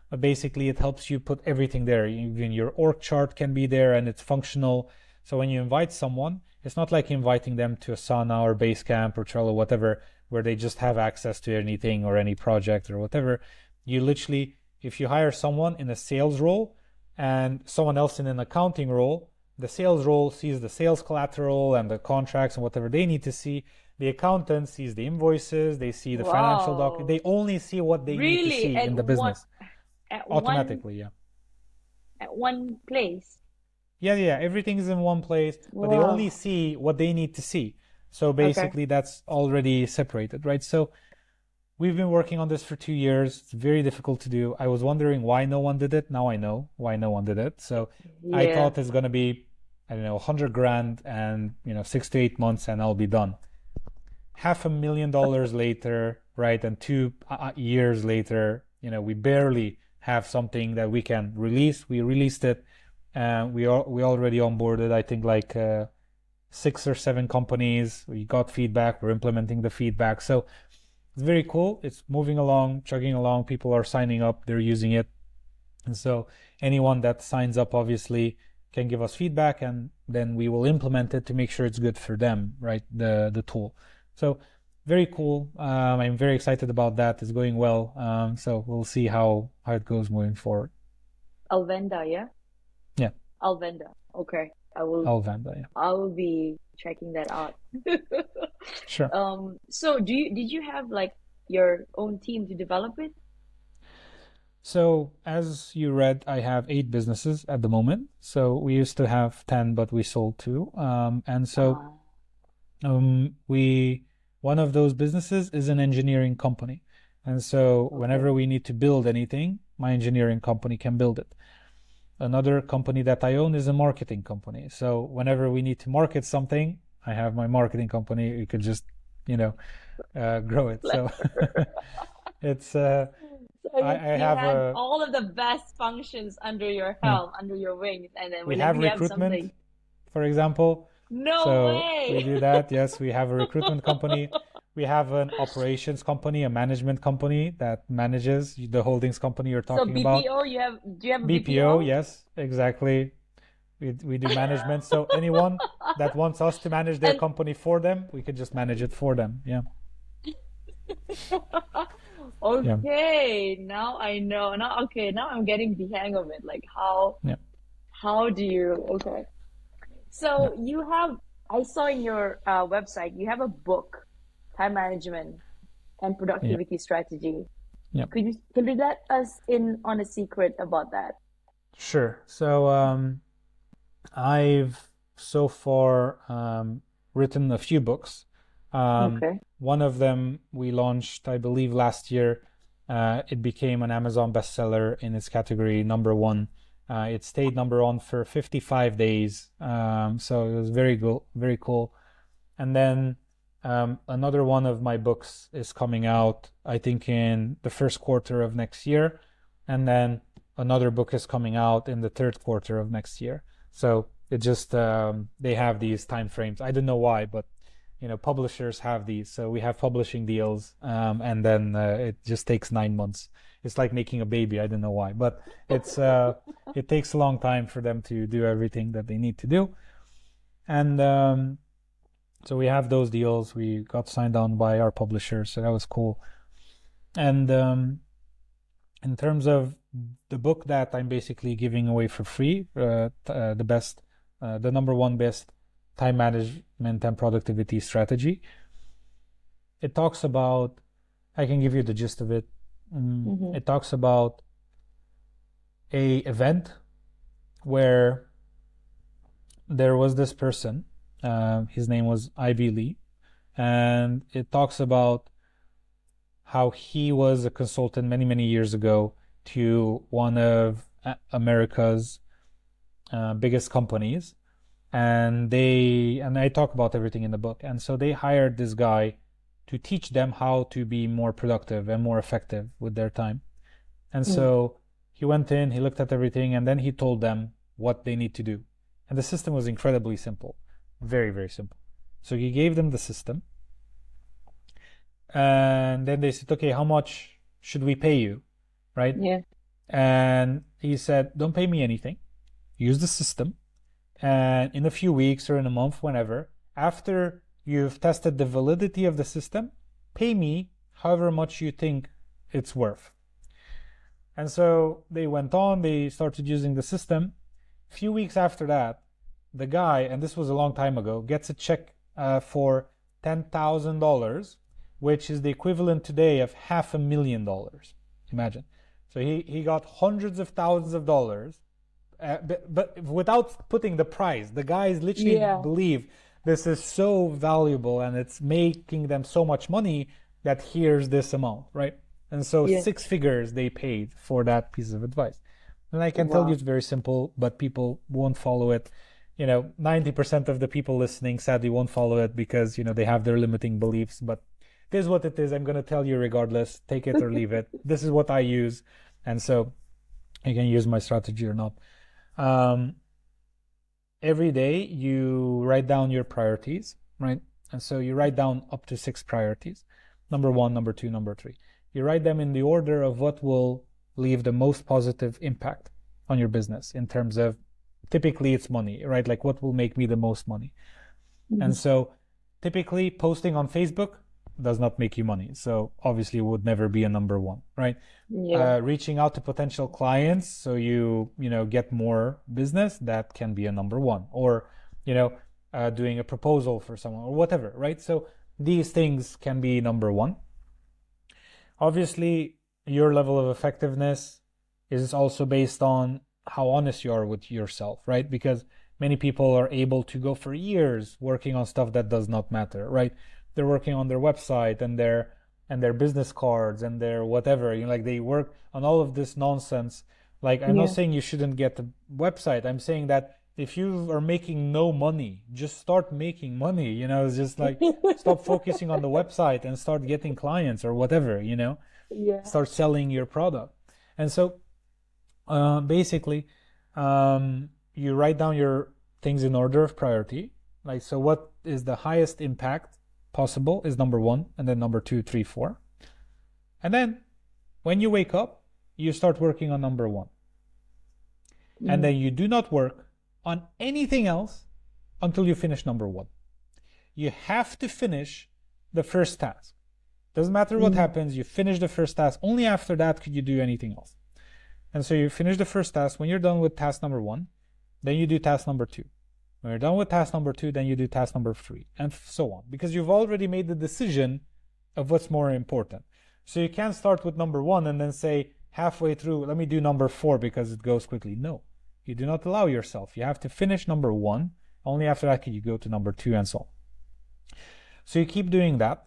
But basically, it helps you put everything there. Even your org chart can be there, and it's functional. So when you invite someone, it's not like inviting them to Asana or Basecamp or Trello, whatever, where they just have access to anything or any project or whatever. You literally, if you hire someone in a sales role and someone else in an accounting role, the sales role sees the sales collateral and the contracts and whatever they need to see. The accountant sees the invoices, they see the financial doc. Wow. They only see what they need to Really? see in the business At one automatically. Yeah. at one place? Yeah, yeah. Everything is in one place, but they only Wow. see what they need to see. So Okay. basically, that's already separated, right? So we've been working on this for 2 years. It's very difficult to do. I was wondering why no one did it. Now I know why no one did it. So I Yeah. thought it's going to be, I don't know, 100 grand and, 6 to 8 months and I'll be done. $500,000 later, right? And 2 years later, we barely have something that we can release. We released it and we already onboarded, I think, like 6 or 7 companies. We got feedback. We're implementing the feedback. So it's very cool. It's moving along, chugging along. People are signing up. They're using it. And so anyone that signs up obviously can give us feedback and then we will implement it to make sure it's good for them, right? The tool. So very cool. I'm very excited about that. It's going well. So we'll see how it goes moving forward. Alvenda, yeah? Yeah, Alvenda. Okay. I will Alvanda. Yeah, I will be checking that out. sure. So did you have like your own team to develop it? So as you read, I have 8 businesses at the moment. So we used to have 10, but we sold two. And so Uh, we one of those businesses is an engineering company. And so okay. whenever we need to build anything, my engineering company can build it. Another company that I own is a marketing company. So whenever we need to market something, I have my marketing company. You could just, you know, grow it. So Clever. it's So I you have had a all of the best functions under your yeah, helm, under your wings, and then we whenever have you have recruitment, something, for example. no So we way. do that. Yes, we have a recruitment company. We have an operations company, a management company that manages the holdings company you're So talking about. BPO, do you have a BPO, BPO? yes, exactly. We do management. So anyone that wants us to manage their And company for them, we could just manage it for them. Yeah. Yeah. okay, now I know. Now okay, now I'm getting the hang of it. Like Yeah. how do you okay. Yeah. So you have I saw in your website you have a book, Time Management and Yeah. Productivity Strategy. Yeah. Can you let us in on a secret about that? Sure. So I've so far written a few books. Um, Okay. One of them we launched, I believe, last year. It became an Amazon bestseller in its category, number one. It stayed number one for 55 days. So it was very cool, very cool. And then another one of my books is coming out, I think, in the first quarter of next year. And then another book is coming out in the third quarter of next year. So it just, they have these time frames. I don't know why, but publishers have these. So we have publishing deals, and then it just takes 9 months. It's like making a baby. I don't know why, but it takes a long time for them to do everything that they need to do. And so we have those deals. We got signed on by our publisher, so that was cool. And in terms of the book that I'm basically giving away for free, the number one best time management and productivity strategy. It talks about, I can give you the gist of it. Mm-hmm. It talks about a event where there was this person. His name was Ivy Lee, and it talks about how he was a consultant many years ago. to one of America's biggest companies, and I talk about everything in the book. And so they hired this guy to teach them how to be more productive and more effective with their time. And Mm. so he went in, he looked at everything, and then he told them what they need to do. And the system was incredibly simple, very, very simple. So he gave them the system, and then they said, okay, how much should we pay you? Right? Yeah. And he said, don't pay me anything. Use the system. And in a few weeks or in a month, whenever, after you've tested the validity of the system, pay me however much you think it's worth. And so they went on, they started using the system. A few weeks after that, the guy, and this was a long time ago, gets a check for $10,000, which is the equivalent today of $500,000. Imagine. So he got hundreds of thousands of dollars, but without putting the price. The guys literally Yeah. believe this is so valuable and it's making them so much money that here's this amount, right? And so Yeah. six figures they paid for that piece of advice. And I can tell you Wow. it's very simple, but people won't follow it. 90% of the people listening sadly won't follow it because, they have their limiting beliefs. But it is what it is. I'm going to tell you regardless. Take it or leave it. This is what I use. And so you can use my strategy or not. Um, every day you write down your priorities, right? And so you write down up to six priorities: number one, number two, number three. You write them in the order of what will leave the most positive impact on your business in terms of, typically it's money, right? Like what will make me the most money. And Mhm. so typically posting on Facebook does not make you money. So obviously it would never be a number one, right? Yeah. Reaching out to potential clients so you get more business, that can be a number one. Or doing a proposal for someone or whatever, right? So these things can be number one. Obviously, your level of effectiveness is also based on how honest you are with yourself, right? Because many people are able to go for years working on stuff that does not matter, right? They're working on their website and their business cards and their whatever, like they work on all of this nonsense. Like, I'm not Yeah. saying you shouldn't get a website. I'm saying that if you are making no money, just start making money. It's just like stop focusing on the website and start getting clients or whatever. Yeah. Start selling your product. And so basically, you write down your things in order of priority. Like, so what is the highest impact possible is number one, and then number two, three, four. And then when you wake up, you start working on number one. And Mm. then you do not work on anything else until you finish number one. You have to finish the first task. Doesn't matter what Mm. happens, you finish the first task. Only after that could you do anything else. And so you finish the first task. When you're done with task number one, then you do task number two. When you're done with task number two, then you do task number three, and so on. Because you've already made the decision of what's more important. So you can't start with number one and then say halfway through, let me do number four because it goes quickly. No, you do not allow yourself. You have to finish number one. Only after that can you go to number two, and so on. So you keep doing that.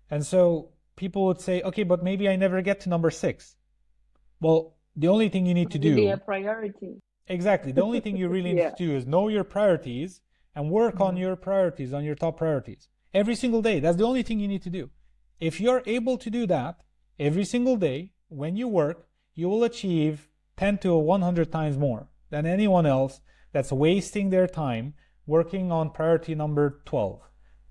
And so people would say, okay, but maybe I never get to number six. Well, the only thing you need to Maybe they do, are priority. exactly, the only thing you really need Yeah. to do is know your priorities and work on Mm. your priorities, on your top priorities every single day. That's the only thing you need to do. If you're able to do that every single day when you work, you will achieve 10 to 100 times more than anyone else that's wasting their time working on priority number 12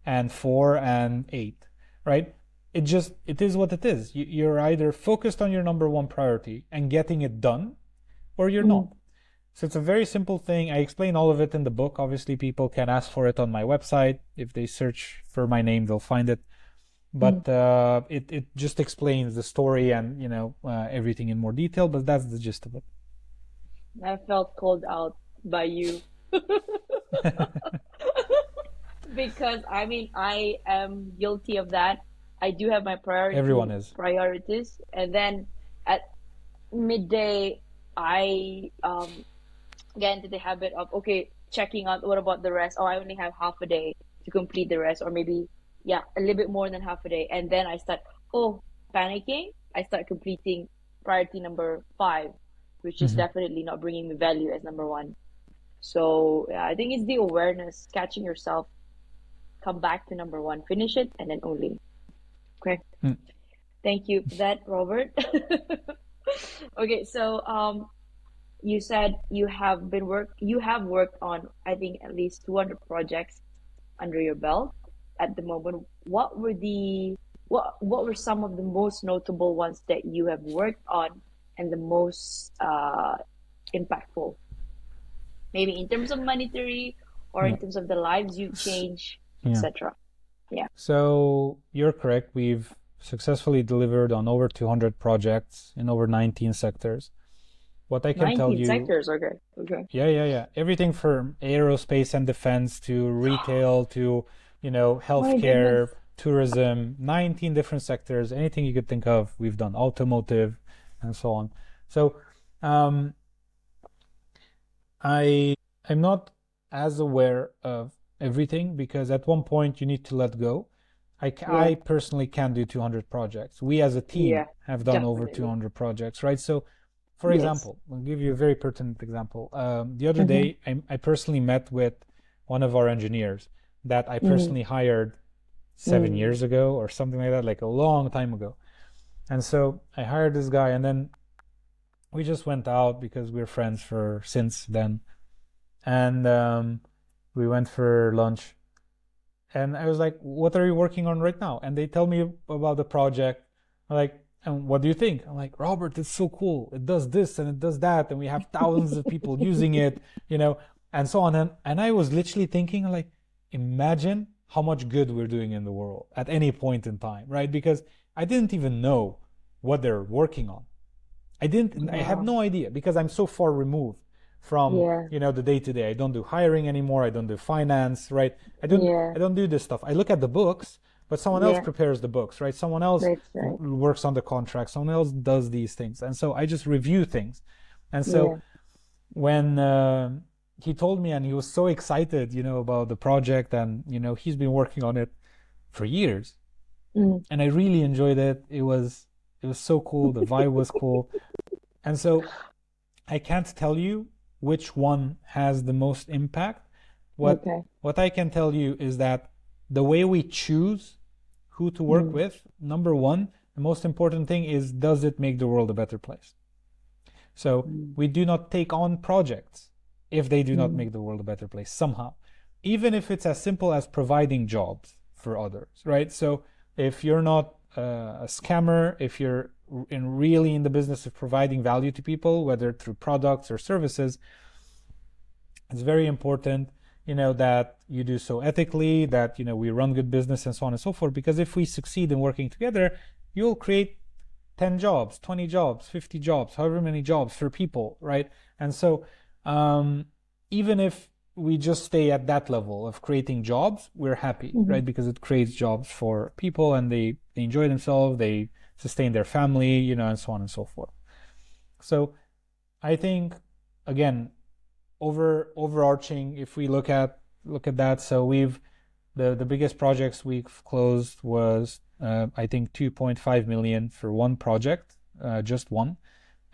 and 4 and 8, right? It is what it is. You're either focused on your number one priority and getting it done, or you're Mm. not. So it's a very simple thing. I explain all of it in the book. Obviously, people can ask for it on my website. If they search for my name, they'll find it. Mm. But it just explains the story and everything in more detail. But that's the gist of I felt called out by you it. because I mean I am guilty of that. I do have my Everyone is. priorities, and then at midday I get into the habit of, okay, checking out what about the rest. Oh, I only have half a day to complete the rest, or maybe, yeah, a little bit more than half a day. And then I start, oh, panicking. I start completing priority number five, which is Hmm. definitely not bringing me value as number one. So yeah, I think it's the awareness, catching yourself, come back to number one, finish it, and then only. Okay. Mm. Thank you for that, Robert. Okay, so you said you have worked on, I think, at least 200 projects under your belt at the moment. What were some of the most notable ones that you have worked on and the most impactful? Maybe in terms of monetary or Yeah. in terms of the lives you change, Yeah. etc. Yeah. So you're correct. We've successfully delivered on over 200 projects in over 19 sectors. What I can tell 19 you, sectors, okay. Okay. yeah, yeah, yeah. Everything from aerospace and defense to retail to, My goodness. healthcare, tourism, 19 different sectors, anything you could think of, we've done automotive and so on. So, um, I I'm not as aware of everything because at one point you need to let go. Yeah. I personally can do 200 projects. We as a team Yeah. have done over Definitely. 200 projects, right? So, for Yes. example, I'll give you a very pertinent example. The other Mm-hmm. day, I personally met with one of our engineers that I Mm-hmm. personally hired 7 years Mm. ago or something like that, like a long time ago. And so I hired this guy, and then we just went out because we're friends for since then, and we went for lunch. And I was like, "What are you working on right now?" And they tell me about the project. I'm like, "And what do you think?" I'm like, "Robert, it's so cool. It does this and it does that, and we have thousands of people using it, and so on." And I was literally thinking, like, imagine how much good we're doing in the world at any point in time, right? Because I didn't even know what they're working on. I have Wow. no idea because I'm so far removed from, Yeah. the day to day. I don't do hiring anymore. I don't do finance, right? Yeah. I don't do this stuff. I look at the books, but someone else Yeah. prepares the books, right? Someone else That's right. works on the contract. Someone else does these things. And so I just review things. And so Yeah. when he told me and he was so excited, about the project and, he's been working on it for years Mm. and I really enjoyed it. It was so cool. The vibe was cool. And so I can't tell you which one has the most impact. What Okay. what I can tell you is that the way we choose who to work Mm. with, number one, the most important thing is, does it make the world a better place? So Mm. we do not take on projects if they do not Mm. make the world a better place somehow, even if it's as simple as providing jobs for others, right? So if you're not a scammer, if you're really in the business of providing value to people, whether through products or services, it's very important, that you do so ethically, that, we run good business and so on and so forth. Because if we succeed in working together, you'll create 10 jobs, 20 jobs, 50 jobs, however many jobs for people, right? And so, even if we just stay at that level of creating jobs, we're happy, Mm-hmm. right? Because it creates jobs for people and they enjoy themselves, they sustain their family, and so on and so forth. So I think, again, overarching, if we look at that, so the biggest projects we've closed was, I think, 2.5 million for one project, just one,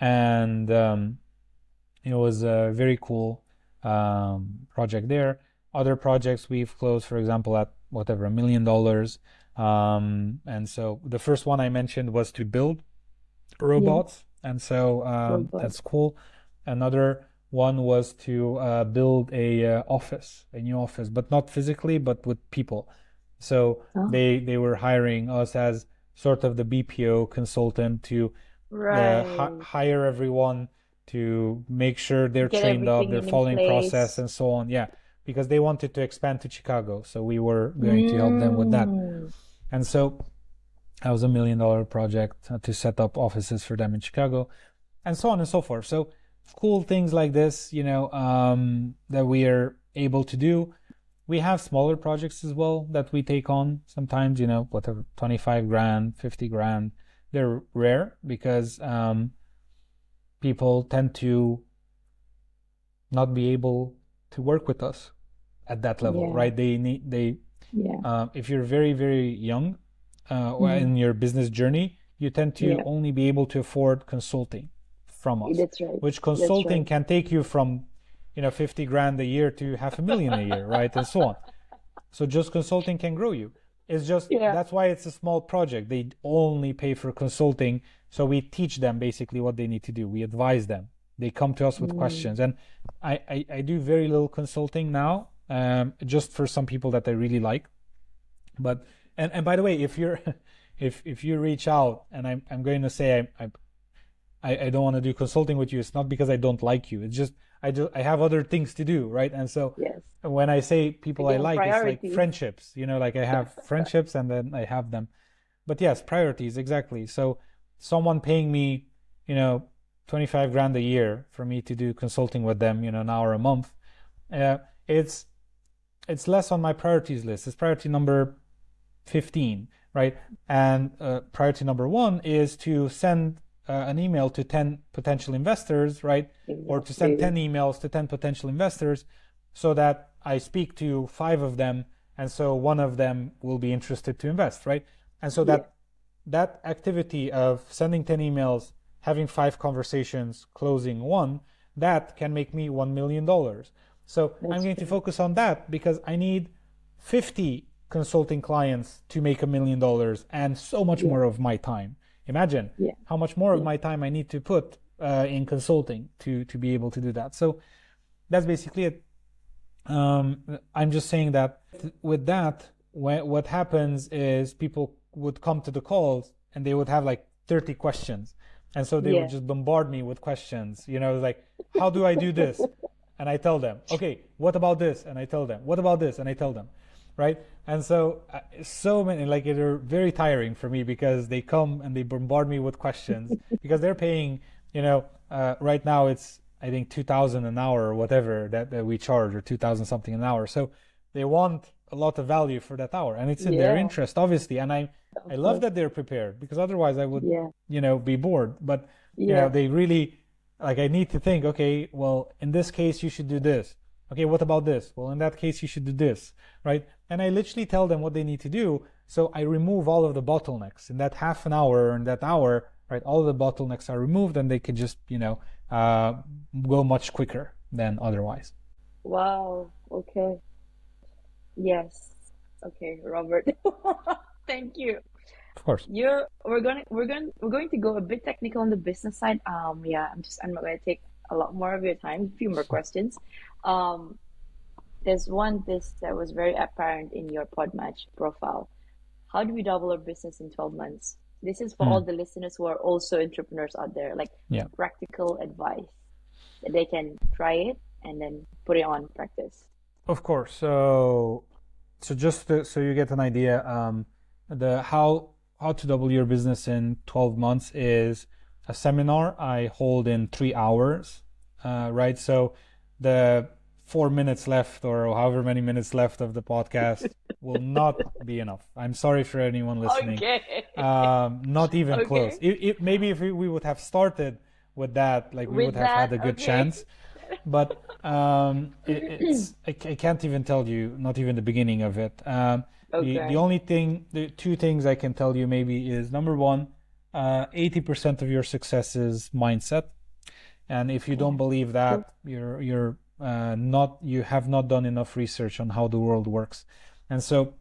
and it was a very cool project there. Other projects we've closed, for example, at whatever, $1 million. And so the first one I mentioned was to build Yeah. robots, and so Robot. that's cool. Another one was to build a new office, but not physically, but with people. So Oh, they were hiring us as sort of the BPO consultant to right. hire everyone, to make sure they're Get trained up, everything they're in following process place. and so on. Yeah, because they wanted to expand to Chicago, so we were going to help them with that. Mm. And so that was $1 million project to set up offices for them in Chicago, and so on and so forth. So cool things like this, that we are able to do. We have smaller projects as well that we take on sometimes, whatever, 25 grand, 50 grand. They're rare because people tend to not be able to work with us at that level, Yeah. right? They Yeah. if you're very, very young Mm-hmm. in your business journey, you tend to Yeah. only be able to afford consulting from us, That's right. which That's consulting right. can take you from, 50 grand a year to 500,000 a year, right? And so on. So just consulting can grow you. It's just Yeah. that's why it's a small project. They only pay for consulting. So we teach them basically what they need to do. We advise them. They come to us with Mm. questions. And I do very little consulting now, just for some people that I really like. But and by the way, if you're if you reach out and I'm going to say I don't want to do consulting with you, it's not because I don't like you. It's just I have other things to do, right? And so Yes. when I say people I Again, like, it's like priorities. friendships, like I have friendships and then I have them. But yes, priorities, exactly. So someone paying me, you know, 25 grand a year for me to do consulting with them, an hour a month, uh, it's less on my priorities list. It's priority number 15, right? And priority number one is to send an email to 10 potential investors, right? Or to send Exactly. 10 emails to 10 potential investors so that I speak to five of them. And so one of them will be interested to invest, right? And so Yeah. that activity of sending 10 emails, having five conversations, closing one, that can make me $1 million. So I'm That's going to true. focus on that because I need 50 consulting clients to make $1 million and so much Yeah. more of my time. Imagine Yeah. how much more of Yeah. my time I need to put in consulting to be able to do that. So that's basically it. I'm just saying that with that, what happens is people would come to the calls and they would have like 30 questions. And so they would Yeah. just bombard me with questions, like, how do I do this? And I tell them, okay, what about this? And I tell them, what about this? And I tell them, right? And so, so many, like, they're very tiring for me because they come and they bombard me with questions because they're paying, right now it's, I think 2,000 an hour or whatever that we charge, or 2,000 something an hour. So they want a lot of value for that hour, and it's in their Yeah. interest, obviously. And I Of love course. that they're prepared because otherwise I would, Yeah. be bored. But Yeah. they really, like, I need to think. Okay, well, in this case you should do this. Okay, what about this? Well, in that case you should do this, right? And I literally tell them what they need to do. So I remove all of the bottlenecks in that half an hour or in that hour, right? All of the bottlenecks are removed, and they could just, uh, go much quicker than otherwise. Wow. Okay. Yes. Okay, Robert. Thank you. Of course. We're going to go a bit technical on the business side. Yeah, I'm not gonna take a lot more of your time. A few more questions. Um, there's one this that was very apparent in your Podmatch profile. How do we double our business in 12 months? This is for all Mm, the listeners who are also entrepreneurs out there, like yeah, practical advice that they can try it and then put it on practice. of course. So just so you get an idea, the how to double your business in 12 months is a seminar I hold in 3 hours, right? So the 4 minutes left, or however many minutes left of the podcast, will not be enough. I'm sorry for anyone listening. Okay. Not even close. Okay. Maybe if we would have started with that, like, we would With have had that, a good okay. chance. But I can't even tell you, not even the beginning of it. The Okay. only thing, the two things I can tell you maybe is number one, 80% of your success is mindset, and if you don't Yeah. believe True. that, you're not you have not done enough research on how the world works, and so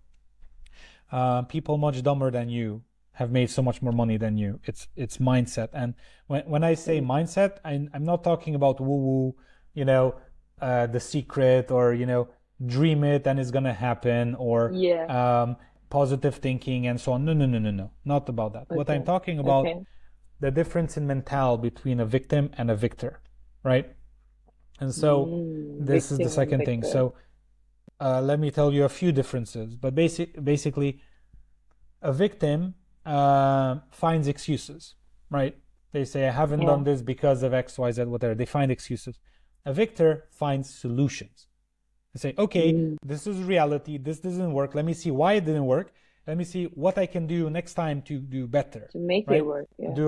people much dumber than you have made so much more money than you. It's mindset. And when I say True. mindset, I'm not talking about woo woo, you know, the secret, or dream it and it's gonna happen, or Yeah. positive thinking and so on. No, no, no, no, no, not about that. What I'm Okay. talking about, Okay. the difference in mental between a victim and a victor, right? And so this is the Victim and second thing. victor. So let me tell you a few differences. But basically, a victim finds excuses, right? They say, I haven't Yeah. done this because of X, Y, Z, whatever. They find excuses. A victor finds solutions. They say, okay, Mm. this is reality. This doesn't work. Let me see why it didn't work. Let me see what I can do next time to do better, To make it right? work. Yeah. Do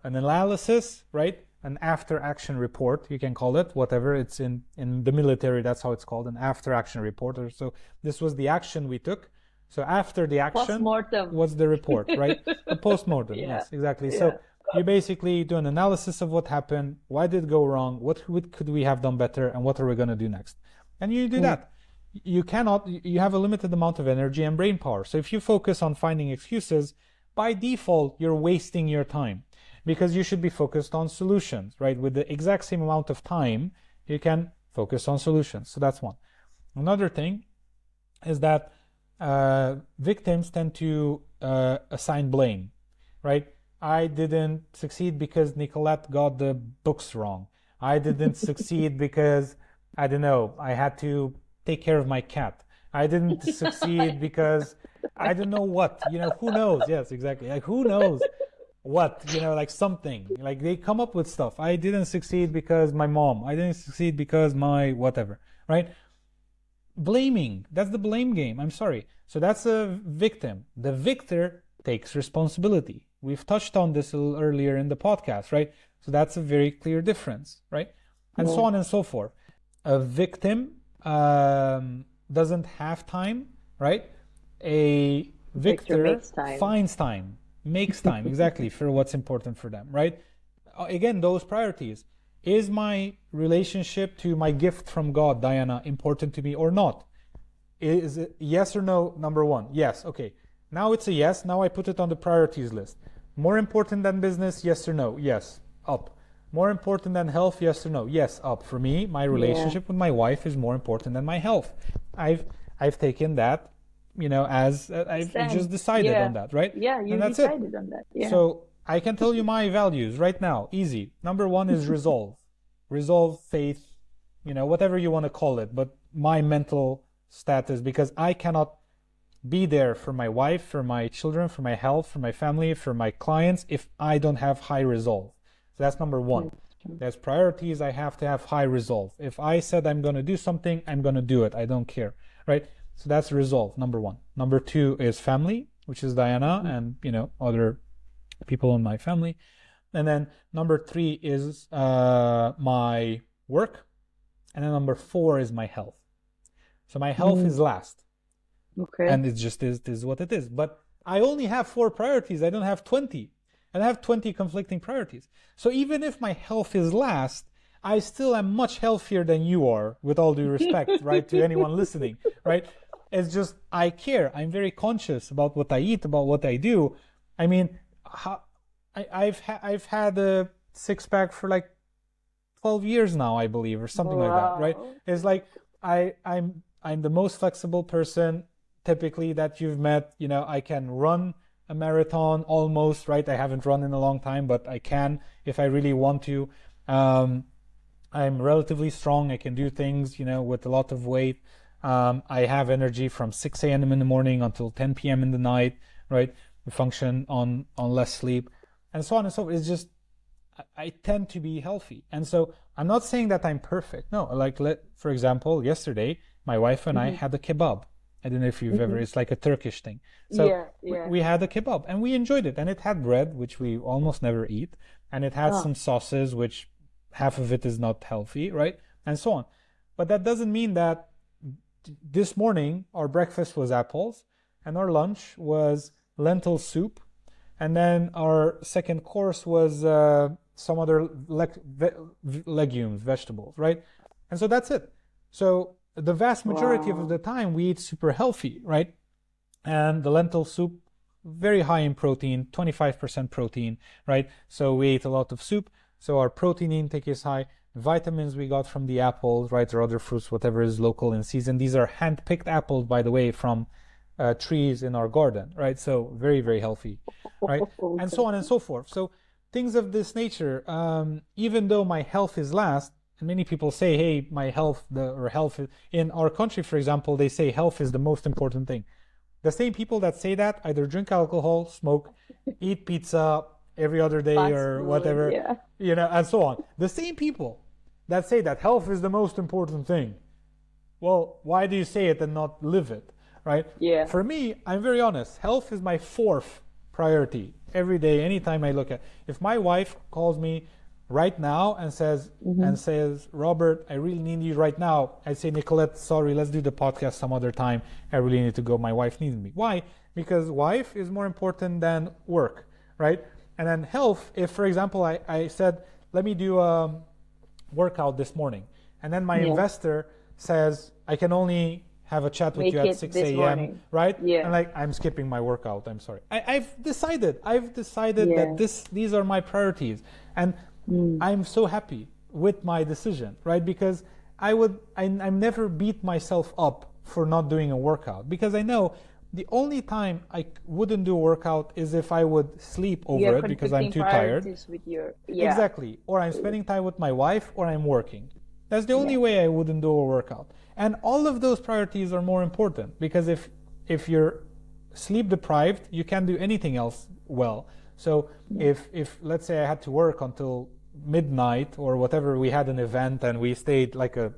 an analysis, right? An after action report, you can call it, whatever. It's in the military, that's how it's called, an after action report. Or so this was the action we took. So after the action, Post-mortem. what's the report, right? A post-mortem, Yeah. yes, exactly. Yeah. So you basically do an analysis of what happened, why did it go wrong, what could we have done better, and what are we going to do next? And you do Mm. that. You have a limited amount of energy and brain power. So if you focus on finding excuses, by default, you're wasting your time because you should be focused on solutions, right? With the exact same amount of time, you can focus on solutions. So that's one. Another thing is that victims tend to assign blame, right? I didn't succeed because Nicolette got the books wrong. I didn't succeed because, I don't know, I had to take care of my cat. I didn't succeed because I don't know what, who knows? Yes, exactly. Like, who knows what, like something. Like, they come up with stuff. I didn't succeed because my mom. I didn't succeed because my whatever, right? Blaming, that's the blame game. I'm sorry. So that's a victim. The victor takes responsibility. We've touched on this a little earlier in the podcast, right? So that's a very clear difference, right? And so Mm. on and so forth. A victim doesn't have time, right? A Victor victor makes time. finds time, makes time, exactly, for what's important for them, right? Again, those priorities. Is my relationship to my gift from God, Diana, important to me or not? Is it yes or no? Number one, yes. Okay. Now it's a yes. Now I put it on the priorities list. More important than business, yes or no? Yes, up. More important than health, yes or no? Yes, up. For me, my Yeah. relationship with my wife is more important than my health. I've taken that, as I've Stand. just decided Yeah. on that, right? Yeah, you And that's it. decided on that. Yeah. So I can tell you my values right now. Easy. Number one is resolve. Resolve, faith, whatever you want to call it, but my mental status, because I cannot be there for my wife, for my children, for my health, for my family, for my clients if I don't have high resolve. So that's number one. There's priorities. I have to have high resolve. If I said I'm going to do something, I'm going to do it. I don't care, right? So that's resolve, number one. Number two is family, which is Diana and, other people in my family. And then number three is my work. And then number four is my health. So my health is last. Okay. And it just is what it is. But I only have 4 priorities. I don't have 20. And I have 20 conflicting priorities. So even if my health is last, I still am much healthier than you are, with all due respect, right, to anyone listening, right? It's just, I care. I'm very conscious about what I eat, about what I do. I mean, I've had a 6-pack for like 12 years now, I believe, or something like that, right? It's like I'm the most flexible person typically that you've met. I can run a marathon almost, right? I haven't run in a long time, but I can if I really want to. I'm relatively strong. I can do things, with a lot of weight. I have energy from 6 a.m. in the morning until 10 p.m. in the night, right? We function on less sleep, and so on and so forth. It's just, I tend to be healthy. And so I'm not saying that I'm perfect. No, like, for example, yesterday, my wife and I had a kebab. I don't know if you've ever, it's like a Turkish thing. So we had a kebab and we enjoyed it. And it had bread, which we almost never eat. And it had some sauces, which half of it is not healthy, right? And so on. But that doesn't mean that this morning our breakfast was apples and our lunch was lentil soup. And then our second course was some other legumes, vegetables, right? And so that's it. So the vast majority of the time we eat super healthy, right? And the lentil soup, very high in protein, 25% protein, right? So we ate a lot of soup. So our protein intake is high. Vitamins we got from the apples, right? Or other fruits, whatever is local in season. These are hand-picked apples, by the way, from trees in our garden, right? So very, very healthy, right? And so on and so forth. So things of this nature, even though my health is last, and many people say, hey, my health, in our country, for example, they say health is the most important thing. The same people that say that either drink alcohol, smoke, eat pizza every other day or whatever, and so on. The same people that say that health is the most important thing. Well, why do you say it and not live it, right? Yeah. For me, I'm very honest. Health is my 4th priority every day, anytime I look at. If my wife calls me right now and says, Robert, I really need you right now, I'd say, Nicolette, sorry, let's do the podcast some other time. I really need to go. My wife needs me. Why? Because wife is more important than work, right? And then health, if for example I said, let me do a workout this morning, and then my Yeah. investor says, I can only have a chat with you Make at it 6 this a.m., morning. right? And Yeah. like, I'm skipping my workout, I'm sorry. I've decided that Yeah. these are my priorities. And Mm. I'm so happy with my decision, right? Because I never beat myself up for not doing a workout, because I know the only time I wouldn't do a workout is if I would sleep You over have it because I'm conflicting too tired. priorities with your, yeah. Exactly. Or I'm spending time with my wife, or I'm working. That's the Yeah. only way I wouldn't do a workout. And all of those priorities are more important, because if you're sleep deprived, you can't do anything else well. So Yeah. if let's say I had to work until midnight or whatever, we had an event and we stayed like a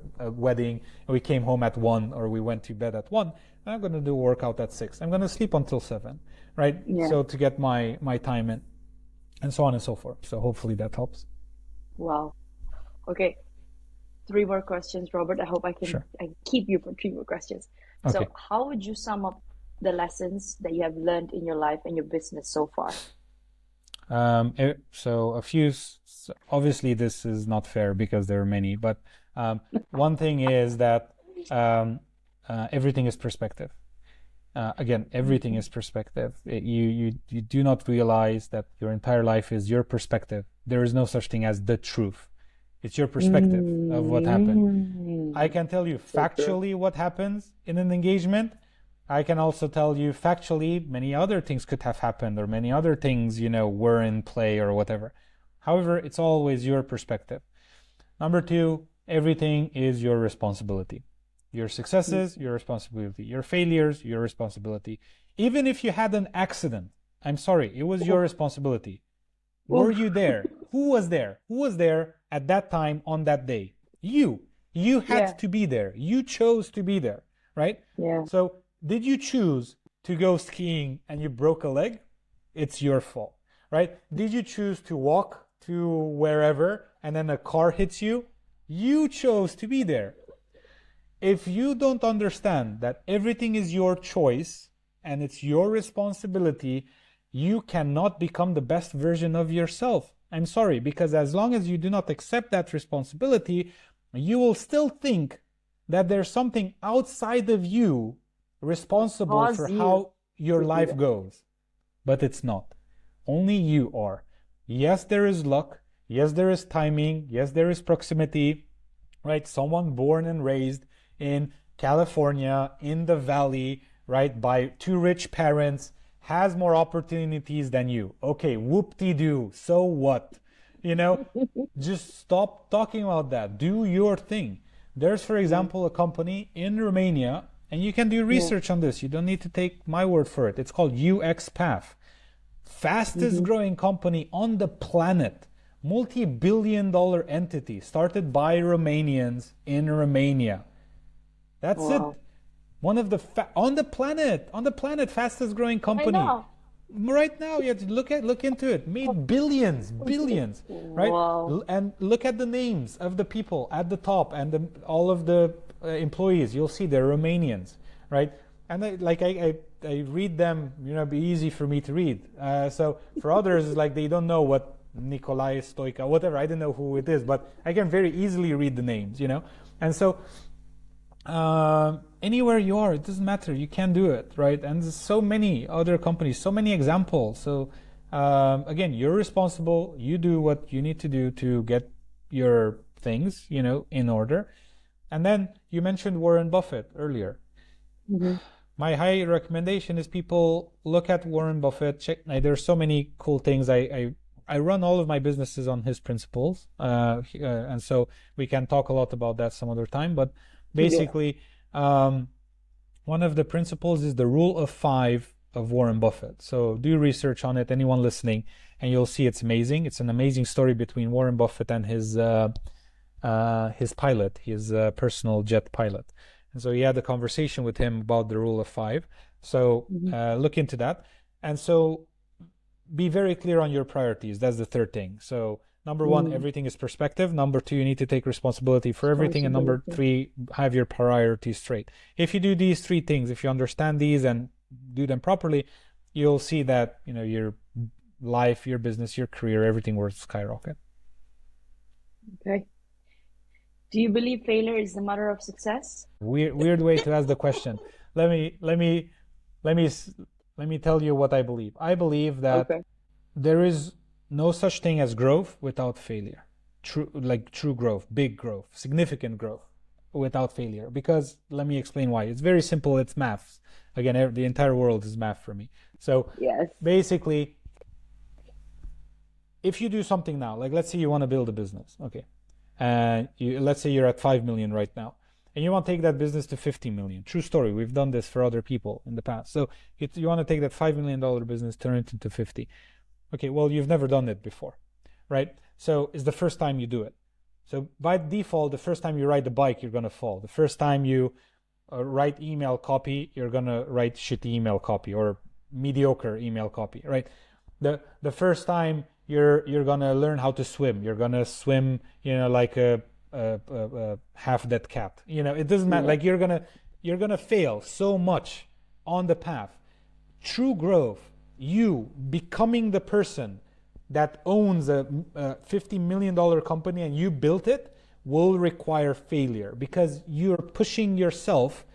wedding and we came home at 1, or we went to bed at 1, I'm not going to do a workout at 6. I'm going to sleep until 7, right? Yeah. So to get my time in, and so on and so forth. So hopefully that helps. Wow. Okay. Three more questions, Robert. I hope Sure. I can keep you for three more questions. So, Okay. how would you sum up the lessons that you have learned in your life and your business so far? So a few, obviously this is not fair because there are many, but one thing is that um, everything is perspective. Again, everything is perspective. You do not realize that your entire life is your perspective. There is no such thing as the truth. It's your perspective of what happened. I Mm, can tell you so true. factually what happens in an engagement. I can also tell you factually many other things could have happened, or many other things, were in play or whatever. However, it's always your perspective. Number two, everything is your responsibility. Your Mm. successes, your responsibility. Your failures, your responsibility. Even if you had an accident, I'm sorry, it was your Oof, responsibility. Were oof. you there? Who was there? Who was there at that time on that day? You. You Yeah, had to be there. You chose to be there, right? yeah. So, did you choose to go skiing and you broke a leg? It's your fault, right? Did you choose to walk to wherever and then a car hits you? You chose to be there. If you don't understand that everything is your choice and it's your responsibility, you cannot become the best version of yourself. I'm sorry, because as long as you do not accept that responsibility, you will still think that there's something outside of you That responsible for cause you how your to do life that. goes. But it's not. Only you are. Yes, there is luck. Yes, there is timing. Yes, there is proximity, right? Someone born and raised in California, in the valley, right, by two rich parents, has more opportunities than you. Okay, whoop-de-doo. So what? You know, just stop talking about that. Do your thing. There's, for Yeah, example, a company in Romania, and you can do yeah. research on this. You don't need to take my word for it. It's called UXPath. Fastest Mm-hmm. growing company on the planet, multi-billion-dollar entity started by Romanians in Romania. That's Wow. it. One of the on the planet fastest growing Right company now. right now. You have to look into it. Made billions, billions, right? Wow. And look at the names of the people at the top and all of the employees. You'll see they're Romanians, right? And I read them. Be easy for me to read. So for others, it's like they don't know what Nicolae Stoica, whatever. I don't know who it is, but I can very easily read the names. And so anywhere you are, it doesn't matter. You can do it, right? And there's so many other companies, so many examples. So again, you're responsible. You do what you need to do to get your things, in order. And then you mentioned Warren Buffett earlier. Mm-hmm. My high recommendation is people look at Warren Buffett. Check. There's so many cool things. I run all of my businesses on his principles, and so we can talk a lot about that some other time. But Yeah. basically, um, one of the principles is the rule of five of Warren Buffett. So do research on it, anyone listening, and you'll see it's amazing. It's an amazing story between Warren Buffett and his pilot, his personal jet pilot. And so he had a conversation with him about the rule of five. So Mm-hmm. look into that. And so be very clear on your priorities. That's the third thing. So Number one, Mm, everything is perspective. Number two, you need to take responsibility for everything. And number responsibility. three, have your priorities straight. If you do these three things, if you understand these and do them properly, you'll see that, your life, your business, your career, everything will skyrocket. Okay. Do you believe failure is the mother of success? Weird way to ask the question. Let me let me let me let me tell you what I believe. I believe that Okay. there is no such thing as growth without failure. True growth, big growth, significant growth without failure. Because let me explain why. It's very simple. It's maths. Again, the entire world is math for me. So Yes. basically, if you do something now, like let's say you want to build a business, okay, and let's say you're at 5 million right now, and you want to take that business to 50 million. True story. We've done this for other people in the past. So you want to take that $5 million business, turn it into 50. Okay, well, you've never done it before, right? So it's the first time you do it. So by default, the first time you ride the bike, you're gonna fall. The first time you write email copy, you're gonna write shitty email copy or mediocre email copy, right? The first time you're gonna learn how to swim, you're gonna swim, like a half dead cat. It doesn't matter. Yeah. Like you're gonna fail so much on the path. True growth, you becoming the person that owns a $50 million company and you built it, will require failure because you're pushing yourself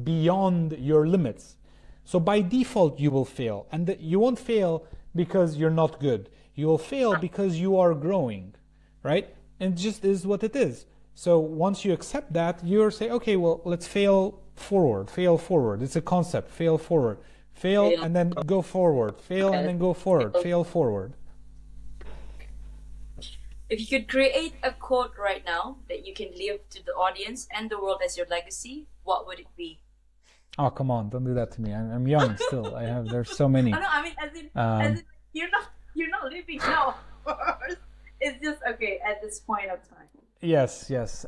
beyond your limits. So by default, you will fail. And you won't fail because you're not good. You will fail because you are growing, right? And it just is what it is. So once you accept that, you're say, okay, well, let's fail forward. It's a concept, fail forward. Fail Fail. and then go forward. Fail and Yes. then go forward. Fail. Fail forward. If you could create a quote right now that you can leave to the audience and the world as your legacy, what would it be? Oh, come on, don't do that to me. I'm young still. There's so Oh many. no, I mean as Um, in you're not living now, of course. It's just okay at this point of time. yes. Yes.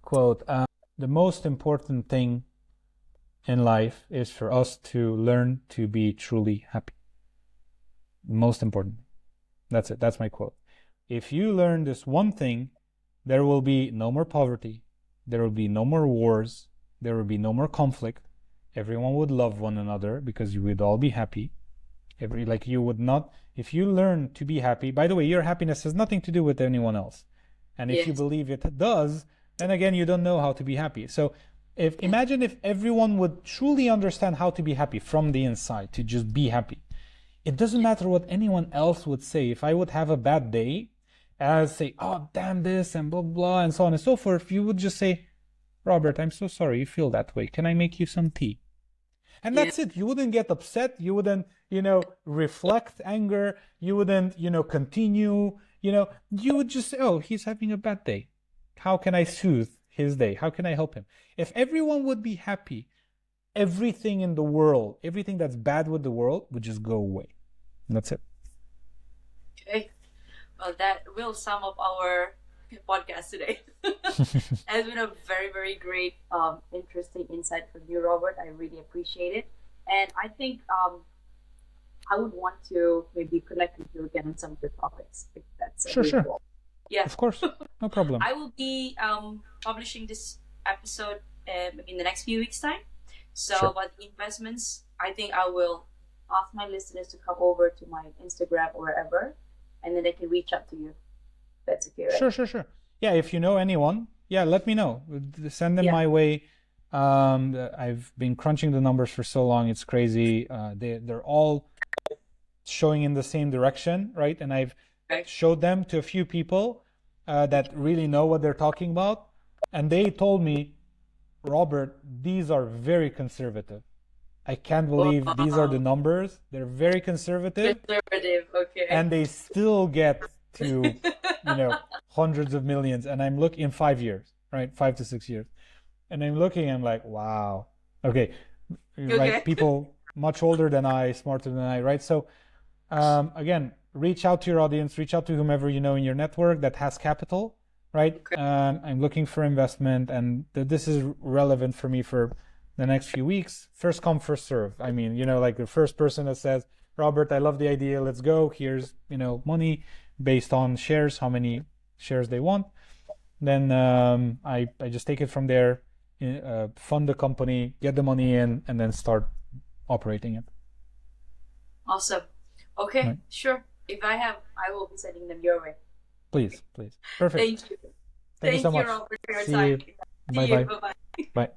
Quote, the most important thing in life is for us to learn to be truly happy. Most important. That's it. That's my quote. If you learn this one thing, there will be no more poverty. There will be no more wars. There will be no more conflict. Everyone would love one another because you would all be happy. Like you would not, if you learn to be happy, by the way, your happiness has nothing to do with anyone else. And if you Yes. believe it does, then again, you don't know how to be happy. So imagine if everyone would truly understand how to be happy from the inside, to just be happy. It doesn't matter what anyone else would say. If I would have a bad day, as say, oh, damn this, and blah, blah, and so on and so forth, you would just say, Robert, I'm so sorry you feel that way. Can I make you some tea? And Yeah. that's it. You wouldn't get upset. You wouldn't, reflect anger. You wouldn't, continue. You would just say, oh, he's having a bad day. How can I soothe his day? How can I help him? If everyone would be happy, everything in the world, everything that's bad with the world would just go away. And that's it. Okay. Well, that will sum up our podcast today. It's been a very, very great, interesting insight from you, Robert. I really appreciate it, and I think I would want to maybe connect with you again on some of the topics if that's Sure. agreeable. Yeah, Of course. No problem. I will be publishing this episode in the next few weeks' time. So Sure. about the investments, I think I will ask my listeners to come over to my Instagram or wherever, and then they can reach out to you. That's okay, right? Sure. Yeah, if you know anyone, yeah, let me know. Send them Yeah. my way. I've been crunching the numbers for so long, it's crazy. They're all showing in the same direction, right? And I've Okay. showed them to a few people that really know what they're talking about, and they told me, Robert, these are very conservative. I can't believe these are the Wow. numbers. They're very conservative, Conservative. Okay. and they still get to, hundreds of millions. And I'm looking in 5 years, right? 5 to 6 years. And I'm looking, I'm like, wow. Okay, Okay. right? People much older than I, smarter than I, right? So, again, reach out to your audience, reach out to whomever you know in your network that has capital, right? Okay. I'm looking for investment, and this is relevant for me for the next few weeks. First come, first serve. I mean, like the first person that says, Robert, I love the idea, let's go. Here's, money. based on shares, how many shares they want. Then I just take it from there, fund the company, get the money in, and then start operating it. Awesome. Okay, Right. sure. If I have, I will be sending them your way. Please, please. Perfect. Thank you. Thank you so Thank you, much. Robert, for your See time. you. See Bye you. bye. Bye bye. Bye.